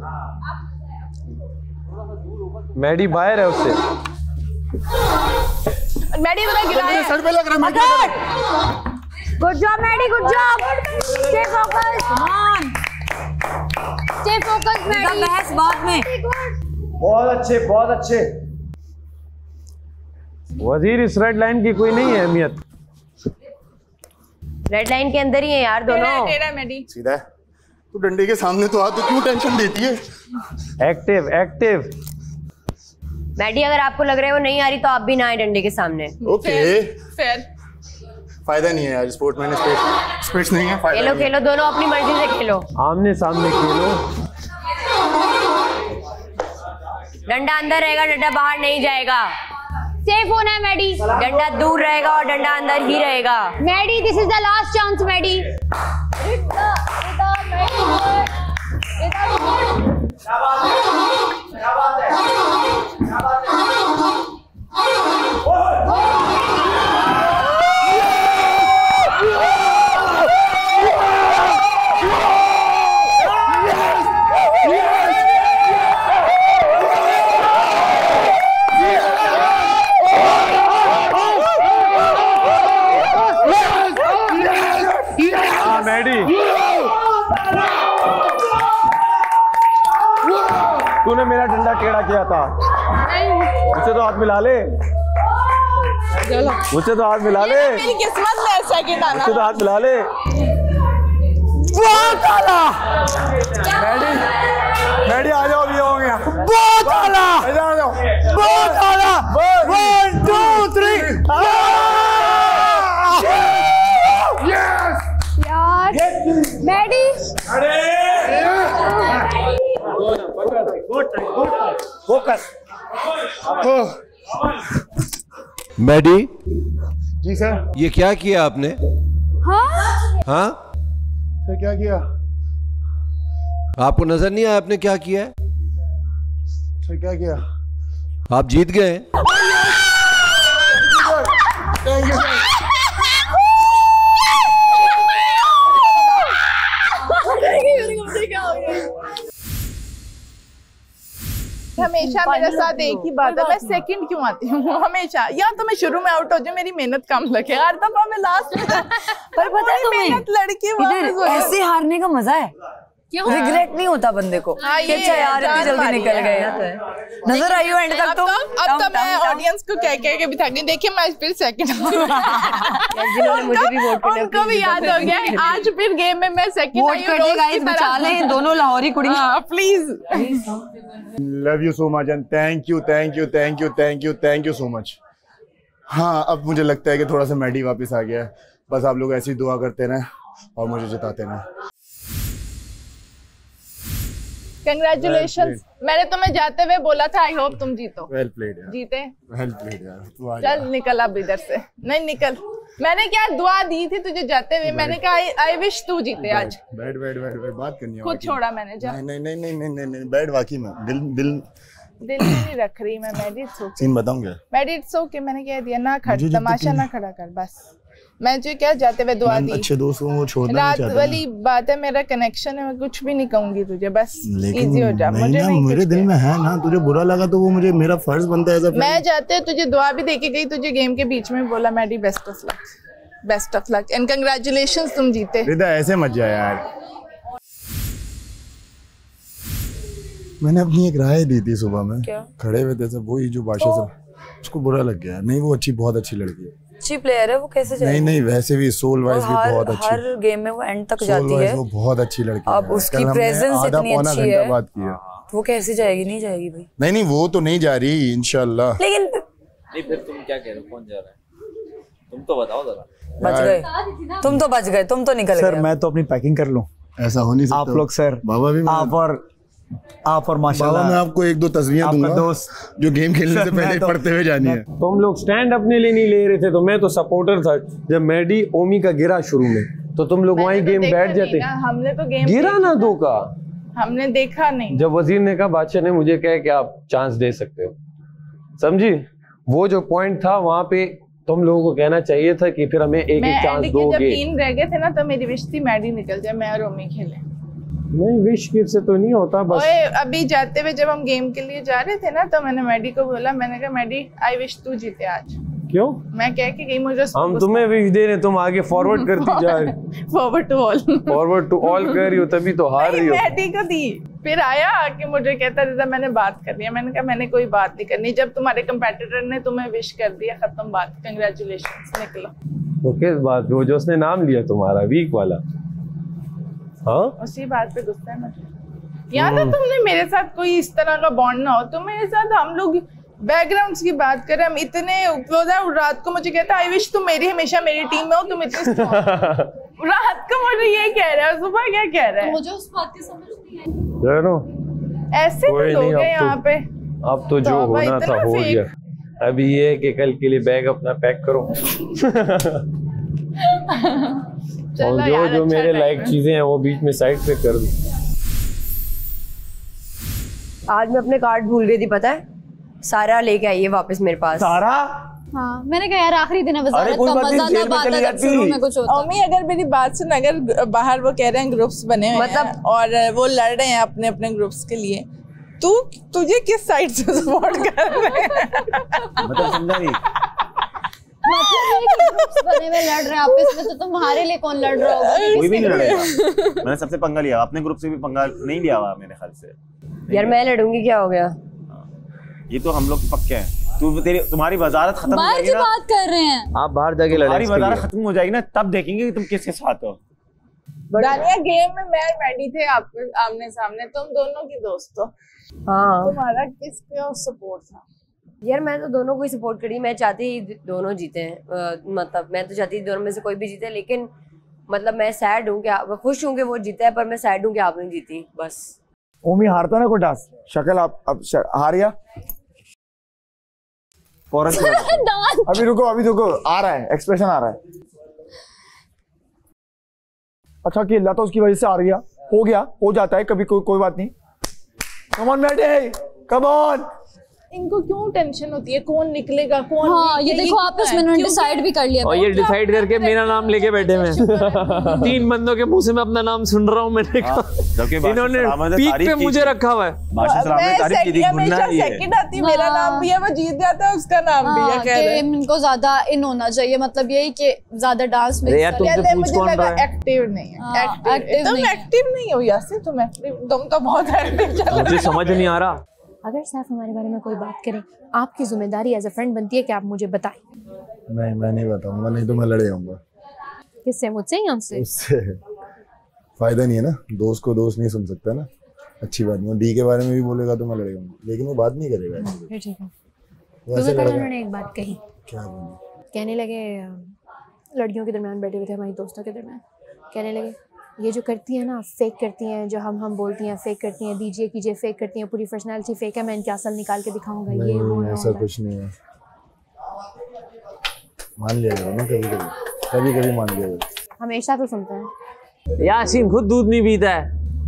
मैडी बाहर है उससे। मैडी बता गिरा है। सर पे लग रहा है। Good job Maddy, good job. Stay focus, on stay focus Maddy. बहस बाद में। बहुत अच्छे, बहुत अच्छे। वजीर, इस रेड लाइन की कोई नहीं है अहमियत। रेड लाइन के अंदर ही है यार दोनों। टेढ़ा मैडी। सीधा है। तू डंडे के सामने तो आ, तो क्यों टेंशन देती है। Active active. मैडी, अगर आपको लग रहा है वो नहीं आ रही तो आप भी ना आए डंडे के सामने। Okay, fair. फायदा नहीं है यार, स्पोर्ट मैन स्पेस नहीं है। खेलो खेलो, दोनों अपनी मर्जी से खेलो। आमने सामने खेलो। डंडा अंदर रहेगा, डंडा बाहर नहीं जाएगा। सेफ होना है मैडी। डंडा दूर रहेगा और डंडा अंदर ही रहेगा। Maddy, this is the last chance Maddy. तूने मेरा डंडा टेढ़ा किया था। मुझसे तो हाथ मिला ले, मुझसे तो हाथ मिला ले। मेरी किस्मत में ऐसा के दाना। मुझसे तो हाथ मिला ले। बहुत आला। मैडी आ जाओ, भी हो गया। बहुत आला, आ जाओ। बहुत आला। 1 2 3। यार मैडी, फोकस। मैडी जी सर। ये क्या किया आपने? हाँ सर, क्या किया? आपको नजर नहीं आया आपने क्या किया है? सर क्या किया? आप जीत गए। Thank you sir. हमेशा मेरे साथ एक ही बात है, मैं सेकंड क्यों आती हूँ हमेशा। या तो मैं शुरू में आउट हो जाऊँ, मेरी मेहनत कम लगे, हर दफा मैं लास्ट में। पर पता है तुम्हें, लड़की ऐसे हारने का मजा है। रिग्रेट नहीं होता बंदे को हाँ, कि अच्छा यार इतनी जल्दी निकल गए। नजर आई हो एंड तक तो अब तो मैं ऑडियंस को कह के भी थक गई। देखिए मैं फिर सेकंड उनको भी याद हो गया आज फिर गेम में मैं सेकंड वोट कर दी गाइस, बचा लें दोनों लाहौरी कुड़ी। Please love you so much and thank you thank you thank you thank you thank you so much. हाँ अब मुझे लगता है कि थोड़ा सा मैडी वापस आ गया है। बस आप लोग ऐसी दुआ करते रहें और मुझे जिताते रहें। कंग्रेचुलेशंस। मैंने तुम्हें जाते हुए बोला था आई होप तुम जीतो। वेल प्लेड यार। जीते। वेल प्लेड यार। तू आ चल निकल अब इधर से। नहीं निकल। मैंने क्या दुआ दी थी तुझे जाते हुए, मैंने कहा आई विश तू जीते आज। बैठ बैठ बैठ बैठ बात करनी है। खुद छोड़ा मैंने। जा नहीं नहीं नहीं नहीं नहीं बैठ वाकई में दिल दिल दिल में नहीं रख रही मैं। मेडिट्स ओके। सीन बताऊंगा। मेडिट्स ओके मैंने कह दिया ना खड़ तमाशा ना खड़ा कर बस। मैं जो क्या जाते हुए दुआ दी। अच्छे दोस्तों को छोड़ना नहीं चाहता। रात वाली बात है, मेरा कनेक्शन है, मैं कुछ भी नहीं कहूंगी तुझे, बस इजी हो जा। मुझे नहीं मेरे दिल में है ना, तुझे बुरा लगा तो वो मुझे मेरा फर्ज बनता है। मैं जाते हुए तुझे दुआ भी देके गई, तुझे गेम के बीच में बोला Maddy best of luck, best of luck and congratulations तुम जीते। रिदा ऐसे मत जा यार। मैंने अपनी एक राय दी थी सुबह में, खड़े हुए थे सब, वही जो बादशाह से उसको बुरा लग गया। नहीं वो बहुत अच्छी लड़की है, अच्छी प्लेयर है वो, कैसे नहीं नहीं वैसे भी सोल वाइज भी बहुत अच्छी, हर गेम में वो एंड तक जाती है। वो बहुत अच्छी लड़की है। अब उसकी प्रेजेंस इतनी अच्छी है, बात की है वो कैसे जाएगी? नहीं जाएगी भाई। नहीं नहीं वो तो नहीं जा रही इंशाल्लाह। लेकिन नहीं फिर तुम क्या कह रहे हो, कौन जा रहा है? तुम तो बताओ जरा। बच गए तुम, तो बच गए, तुम तो निकल गए। सर मैं तो अपनी पैकिंग कर लूं। ऐसा हो नहीं सकता। आप लोग सर, बाबा भी आप और माशाल्लाह। मैं आपको एक दो तस्वीरें दूंगा दोस्त जो गेम खेलने से पहले पढ़ते हुए जानी है। तुम लोग स्टैंड अपने लिए नहीं ले रहे थे, तो मैं तो सपोर्टर था। जब मैडी ओमी का गिरा शुरू में, तो तुम लोग वहीं गेम बैठ जाते। हमने तो गेम गिरा ना दो का, हमने देखा नहीं। जब वजीर ने कहा, बादशाह ने मुझे कहा कि आप चांस दे सकते हो, समझी? वो जो पॉइंट था वहां पे तुम लोगों को कहना चाहिए था कि फिर हमें एक चांस दोगे। जब 3 रह गए थे ना, तो मेरी विश थी मैडी निकल जाए, मैं और ओमी खेले। नहीं विश से तो नहीं होता बस। ओए अभी जाते हुए जब हम गेम के लिए जा रहे थे ना, तो मैंने मैडी को बोला, मैंने कहा मैडी आई विश तू जीते आज। क्यों? मैं कह के गई, मुझे हम तुम्हें विश दे रहे, तुम आगे फॉरवर्ड करती जा रही। Forward to all, forward to all कर रही हो, तभी तो हार रही हो। मैडी को दी, फिर आया आके मुझे कहता था मैंने बात कर लिया। मैंने कहा मैंने कोई बात नहीं करनी, जब तुम्हारे कंपेटिटर ने तुम्हें विश कर दिया, खत्म बात, कंग्रेचुलेशंस, निकलो। तो किस बात पे? वो जो उसने नाम लिया तुम्हारा वीक वाला, हाँ उसी बात पे गुस्सा है मुझे। याद है तुमने मेरे साथ कोई इस तरह का बॉन्ड ना हो, तुम मेरे साथ, हम लोग बैकग्राउंड्स की बात करें, हम इतने क्लोज है। रात को मुझे कहता आई विश तुम मेरी हमेशा मेरी टीम में हो, तुम इतनी रात को मुझे ये कह रहा है, सुबह क्या कह रहा है? मुझे उस बात की समझ नहीं आई। ऐसे तो लोग हैं यहाँ पे। अब तो जो होना था हो गया। अभी ये कि कल के लिए बैग अपना पैक करो। और जो मेरे लाइक चीजें हैं वो बीच में साइड पे कर दूं। आज मैं अपने कार्ड भूल गई थी, पता है? सारा लेके आई है वापस मेरे पास। सारा? हाँ मैंने कहा यार आखिरी दिन है वजारत का, मजा तब आता जब शुरू में कुछ होता। ओमी अगर मेरी बात सुन, अगर बाहर वो कह रहे हैं ग्रुप्स बने हुए हैं और वो लड़ रहे हैं अपने अपने ग्रुप्स के लिए, तुझे किस साइड से सपोर्ट कर रहे हैं? मतलब समझा नहीं। बने में लड़ रहे हैं आपस में, तो तुम्हारे लिए कौन लड़ रहा होगा? कोई भी नहीं लड़ेगा। मैंने सबसे पंगा लिया, अपने ग्रुप से भी पंगा नहीं लिया हुआ मेरे ख्याल से। यार मैं लड़ूंगी, क्या हो गया? ये तो हम लोग पक्के हैं। तुम्हारी वजारत खत्म हो जाएगी ना, बात कर रहे हैं आप बाहर जाके लड़ो। तुम्हारी वजारत खत्म हो जाएगी ना, तब देखेंगे कि तुम किसके साथ हो। दानिया गेम में मैं मैडी थे आपके आमने सामने, तुम दोनों की दोस्त हो। हाँ तुम्हारा किसका सपोर्ट था? यार मैं तो दोनों को ही सपोर्ट करी, मैं चाहती दोनों जीते हैं। मतलब मैं तो चाहती दोनों में से कोई भी जीते, लेकिन मतलब मैं सैड हूँ कि खुश हूँ कि वो जीता है, पर मैं सैड हूँ कि आप नहीं जीती बस। ओमी हारता ना कोई टास्क, शक्ल आप अब हार गया अभी रुको आ रहा है, एक्सप्रेशन आ रहा है। अच्छा कि अल्लाह तो उसकी वजह से आ गया, हो जाता है कभी, कोई बात नहीं। Come on Maddy, come on. इनको क्यों टेंशन होती है कौन निकलेगा कौन हाँ, ये देखो आपस में उन्होंने डिसाइड भी कर लिया। और ये डिसाइड करके मेरा नाम लेके बैठे हुए हैं। 3 बंदों के मुंह से मैं अपना नाम सुन रहा हूँ। मैंने कहा इन्होंने पीक पे मुझे रखा हुआ है। सेकंड आती मेरा नाम भी है, वो जीत जाता है उसका नाम भी है। कह रहे इनको ज्यादा इन होना चाहिए, मतलब यही कि ज्यादा डांस में मुझे लगा एक्टिव नहीं है। तुम एक्टिव नहीं हो यासिर, तुम तो बहुत एक्टिव। मुझे समझ नहीं आ रहा। अगर सैफ हमारे बारे में कोई बात करे, आपकी जिम्मेदारी एज अ फ्रेंड बनती है कि आप मुझे बताएं। नहीं, मैं नहीं बताऊंगा, नहीं तो मैं लड़ जाऊंगा। किससे? मुझसे या उनसे? उससे फायदा नहीं है ना, दोस्त को दोस्त नहीं सुन सकता ना। अच्छी बात नहीं, डी के बारे में भी बोलेगा तो मैं लड़ जाऊंगा, लेकिन वो बात नहीं करेगा। फिर ठीक है। वैसे तो उन्होंने एक बात कही, क्या बोली? कहने लगे, लड़कियों के दरमियान बैठे हुए थे, हमारी दोस्तों के दरमियान, कहने लगे ये जो करती है ना, फेक करती हैं, जो हम बोलती हैं फेक करती हैं, दीजिए कीजिए फेक करती हैं, पूरी पर्सनालिटी फेक है, मैं इनकी असल निकाल के दिखाऊंगा। ये वो ऐसा कुछ नहीं है, मान लिया करो ना, कभी कभी मान लिया करो। हमेशा तो सुनते हैं। यासीन खुद दूध नहीं पीता है,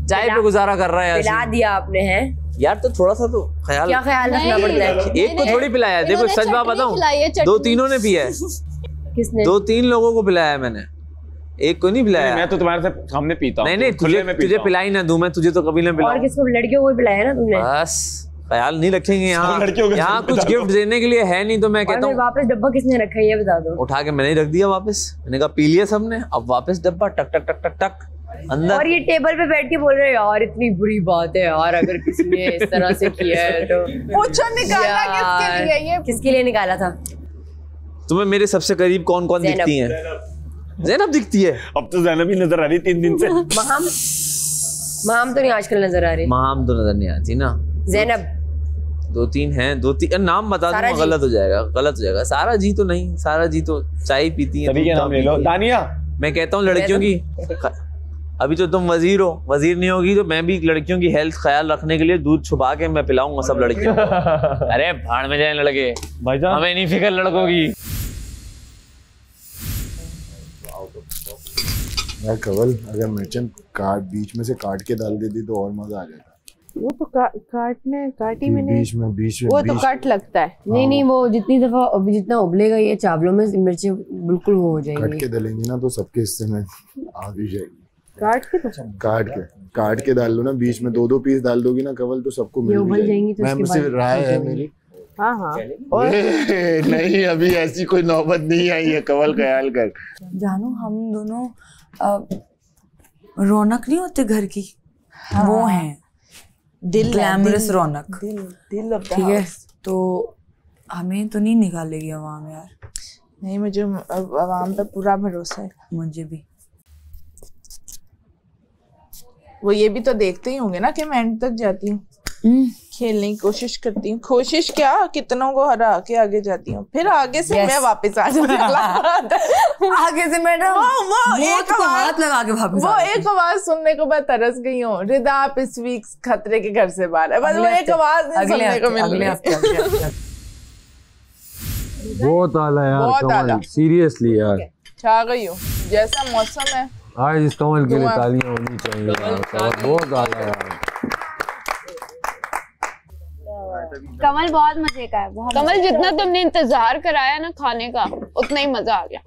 चाय पे गुजारा कर रहा है। पिला दिया आपने है यार, तो थोड़ा सा तो ख्याल, क्या ख्याल रखना पड़ता है? एक को थोड़ी पिलाया। देखो सच बात बताऊं, 2-3 ने पिया है। किसने? 2-3 लोगों को पिलाया है मैंने, एक को नहीं पिलाया। मैं तो तुम्हारे सामने पीता हूँ। नहीं, तुझे पिलाई ना दूं मैं, तुझे तो कभी ना पिलाऊं। और किसको? लड़कियों को पिलाया ना तुमने? बस ख्याल नहीं रखेंगे यहाँ कुछ गिफ्ट देने के लिए है नहीं, तो मैं कहता हूँ वापस डब्बा किसने रखा है ये बता दो। उठा के मैंने ही रख दिया वापस, मैंने कहा पी लिया सबने, अब वापस डब्बा टक टक टक टक टक अंदर। और ये टेबल पे बैठ के बोल रहे हो यार इतनी बुरी बात है यार, अगर किसी ने इस तरह से किया है तो पूछो निकाला किसके लिए? ये किसके लिए निकाला था? तुम्हें मेरे सबसे करीब कौन कौन दिखती है? ज़ैनब दिखती है। अब तो ज़ैनब ही नजर आ रही 3 दिन से। महाम तो नहीं आजकल नजर आ रही। महाम तो नजर नहीं आती ना। ज़ैनब 2-3 हैं, 2-3 नाम बता दूंगा, गलत हो जाएगा। सारा जी तो नहीं, सारा जी तो चाय पीती है। सभी के नाम ले लो। दानिया, मैं कहता हूँ लड़कियों की, अभी तो तुम वजीर हो, वजीर नहीं होगी तो मैं भी लड़कियों की हेल्थ ख्याल रखने के लिए दूध छुपा के मैं पिलाऊंगा सब लड़कियों को। अरे भाड़ में जाए लड़के, हमें नहीं फिक्र लड़कों की। यार कवल, अगर मिर्चन बीच में से काट के डाल देती तो और मजा आ जाता। वो तो काटी मैंने बीच में वो तो कट लगता है। नहीं, वो जितना उबलेगा ये चावलों में मिर्ची बिल्कुल वो हो जाएगी। काट के डालेंगी ना तो सबके हिस्से में आ भी जाएगी। काट के डाल लो ना, बीच में 2-2 पीस डाल दोगी ना कवल तो सबको मिल जाएगी। मैं मुझसे राय है मेरी। हाँ नहीं, अभी ऐसी कोई नौबत नहीं आई है कवल, ख्याल कर। जानू हम दोनों रौनक नहीं होते घर की, वो हैं दिल, ग्लैमरस रौनक। दिल ठीक है, तो हमें तो नहीं निकालेगी आवाम यार। नहीं, मुझे आवाम पे पूरा भरोसा है। मुझे भी। वो ये भी तो देखते ही होंगे ना कि मैं एंड तक जाती हूँ, खेलने की कोशिश करती हूँ। कोशिश क्या, कितनों को हरा के आगे जाती हूँ, फिर आगे से मैं वापस आ जाती हूँ। आगे से मैं ना वो एक हाथ लगा के वापस वो एक आवाज सुनने को मैं तरस गई हूँ, रिदा आप इस वीक खतरे के घर से बाहर है, बस वो एक आवाज नहीं सुनने को मिल रही। बहुत आला यार कमल, सीरियसली यार छा गई हूँ। जैसा मौसम है आज इस कमल के लिए तालियां होनी चाहिए यार, बहुत आला यार। कमल बहुत मजे का है। कमल जितना तुमने इंतजार कराया ना खाने का, उतना ही मजा आ गया।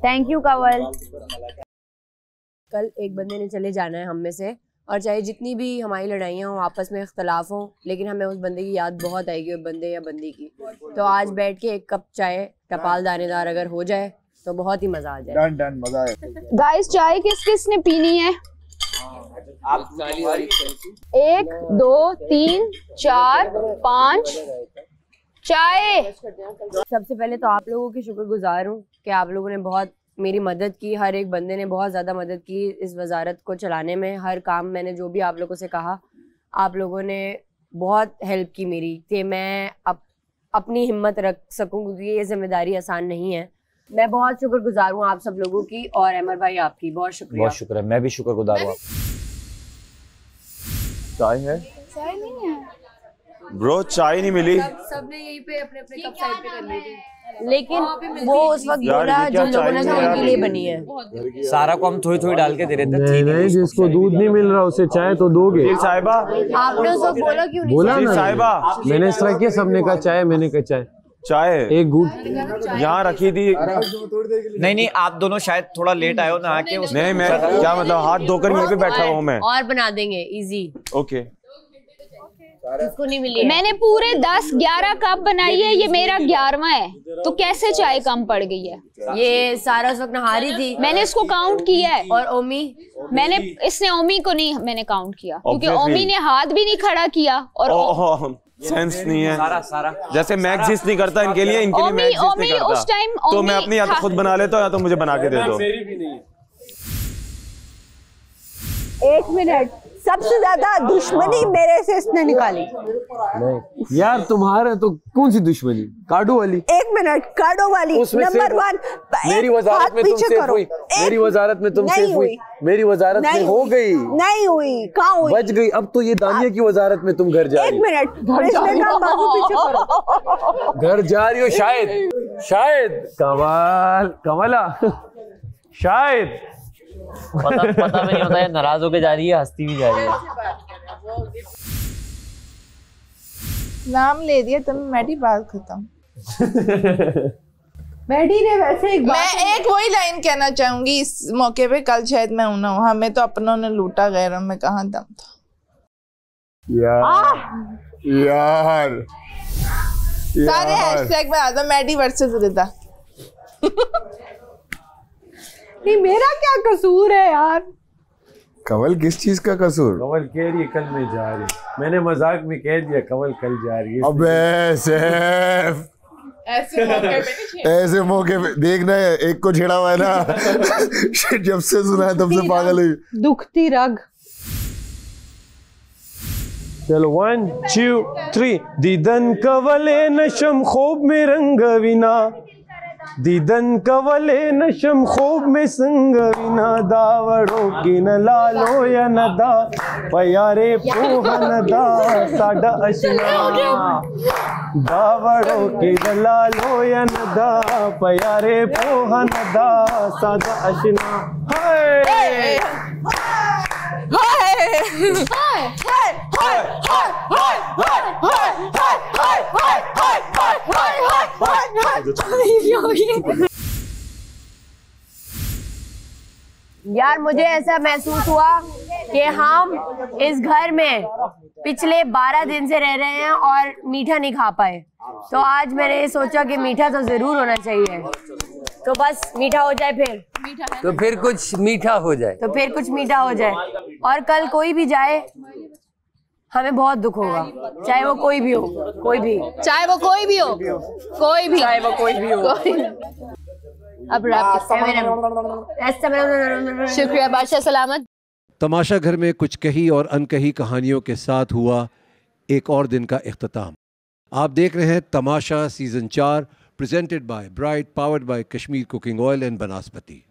थैंक यू कवल। कल एक बंदे ने चले जाना है हम में से, और चाहे जितनी भी हमारी लड़ाइयाँ हों, आपस में इख्तलाफ हों, लेकिन हमें उस बंदे की याद बहुत आएगी, उस बंदे या बंदी की। तो आज बैठ के एक कप चाय टपाल दानेदार अगर हो जाए तो बहुत ही मजा आ जाए। डन मजा आए। गाइस चाय किस किस ने पीनी है? 1 2 3 4 5 चाय। सबसे पहले तो आप लोगों की शुक्रगुजार हूँ कि आप लोगों ने बहुत मेरी मदद की। हर एक बंदे ने बहुत ज़्यादा मदद की इस वजारत को चलाने में। हर काम मैंने जो भी आप लोगों से कहा, आप लोगों ने बहुत हेल्प की मेरी, कि मैं अपनी हिम्मत रख सकूं, क्योंकि ये जिम्मेदारी आसान नहीं है। मैं बहुत शुक्रगुजार हूँ आप सब लोगों की, और अमर भाई आपकी बहुत शुक्रिया। बहुत शुक्र है, मैं भी शुक्रगुजार हूँ। चाय है? चाय नहीं है। ब्रो चाय नहीं मिली। सबने यहीं पे अपने अपने कप साइड पे कर ली थी, लेकिन वो उस वक्त बोला जिन लोगों ने कहा उनके लिए बनी है। सारा को हम थोड़ी थोड़ी डाल के दे रहे थे। नहीं, जिसको दूध नहीं मिल रहा उसे चाय तो दोगे। साहिबा आपने उस वक्त बोला क्यों नहीं? बोला ना साहिबा, मैंने इस तरह किया, सबने कहा चाय, मैंने कहा चाय। चाय एक घूट यहाँ रखी थी। नहीं आप दोनों शायद थोड़ा लेट आए हो ना आके। नहीं मैं क्या मतलब हाथ धोकर यहीं पे बैठा हुआ हूँ मैं। और बना देंगे इजी। ओके इसको नहीं मिली। मैंने पूरे 10-11 कप बनाई है, ये मेरा 11वां है, तो कैसे चाय कम पड़ गई है? ये सारा उस वक्त नहारी थी। मैंने इसको काउंट किया है। और ओमी, इसने ओमी को नहीं मैंने काउंट किया, क्योंकि ओमी ने हाथ भी नहीं खड़ा किया। और सेंस नहीं है सारा जैसे मैं एग्जिस्ट नहीं करता इनके लिए, इनके लिए मैं एग्जिस्ट नहीं करता। उस टाइम तो मैं अपनी या तो खुद बना लेता हूँ या तो मुझे बना के दे दो। 1 मिनट, सबसे ज्यादा दुश्मनी मेरे से इसने निकाली। नहीं यार तुम्हारा तो कौन सी दुश्मनी? कार्डो वाली। 1 मिनट, कार्डो वाली नंबर 1। मेरी वजारत में तुम सेफ हुई, मेरी वजारत में तुम सेफ हुई, मेरी वजारत में हो गई। नहीं हुई, कहाँ हुई? बच गई। अब तो ये दानिया की वजारत में तुम घर जा रही हो। 1 मिनट, बाजू पीछे करो। घर जा रही हो शायद। कमला शायद पता भी नहीं होता है, नाराज होके जा रही है, हंसती भी जा रही है। नाम ले दिया तुम, मैडी बात खत्म। मैडी ने वैसे मैं एक वही लाइन कहना चाहूंगी इस मौके पे, कल शायद मैं हूं ना, हमें तो अपनों ने लूटा, गैरों में कहाँ दम था। यार सारे हैशटैग में आता मैडी वर्सेस रिदा। नहीं मेरा क्या कसूर है यार? कमल किस चीज का कसूर? कमल कह रही है कल मैं जा रही, मैंने मजाक में कह दिया कमल कल जा रही है। अबे सैफ, ऐसे मौके पे देखना है, एक को छेड़ा हुआ है ना। जब से सुना है तब से पागल हुई। दुखती रग। चलो 1 2 3। दीदन कवले नशम खूब में रंग विना, दीदन कवले नशम खूब में संग विना, दावड़ो की न लालो या नदा प्यारे पोहन दा साडा अशना, दावड़ो की न लालो या नदा प्यारे पोहन दा साडा अशना। हाय यार मुझे ऐसा महसूस हुआ कि हम इस घर में पिछले 12 दिन से रह रहे हैं और मीठा नहीं खा पाए, तो आज मैंने ये सोचा कि मीठा तो जरूर होना चाहिए, तो बस मीठा हो जाए। तो फिर कुछ मीठा हो जाए, और कल कोई भी जाए हमें बहुत दुख होगा, चाहे वो कोई भी हो, चाहे वो कोई भी हो। अब शुक्रिया बादशाह सलामत। तमाशा घर में कुछ कही और अनकही कहानियों के साथ हुआ एक और दिन का इख्तिताम। आप देख रहे हैं Tamasha season 4, presented by Bright, powered by Kashmir cooking oil and बनास्पति।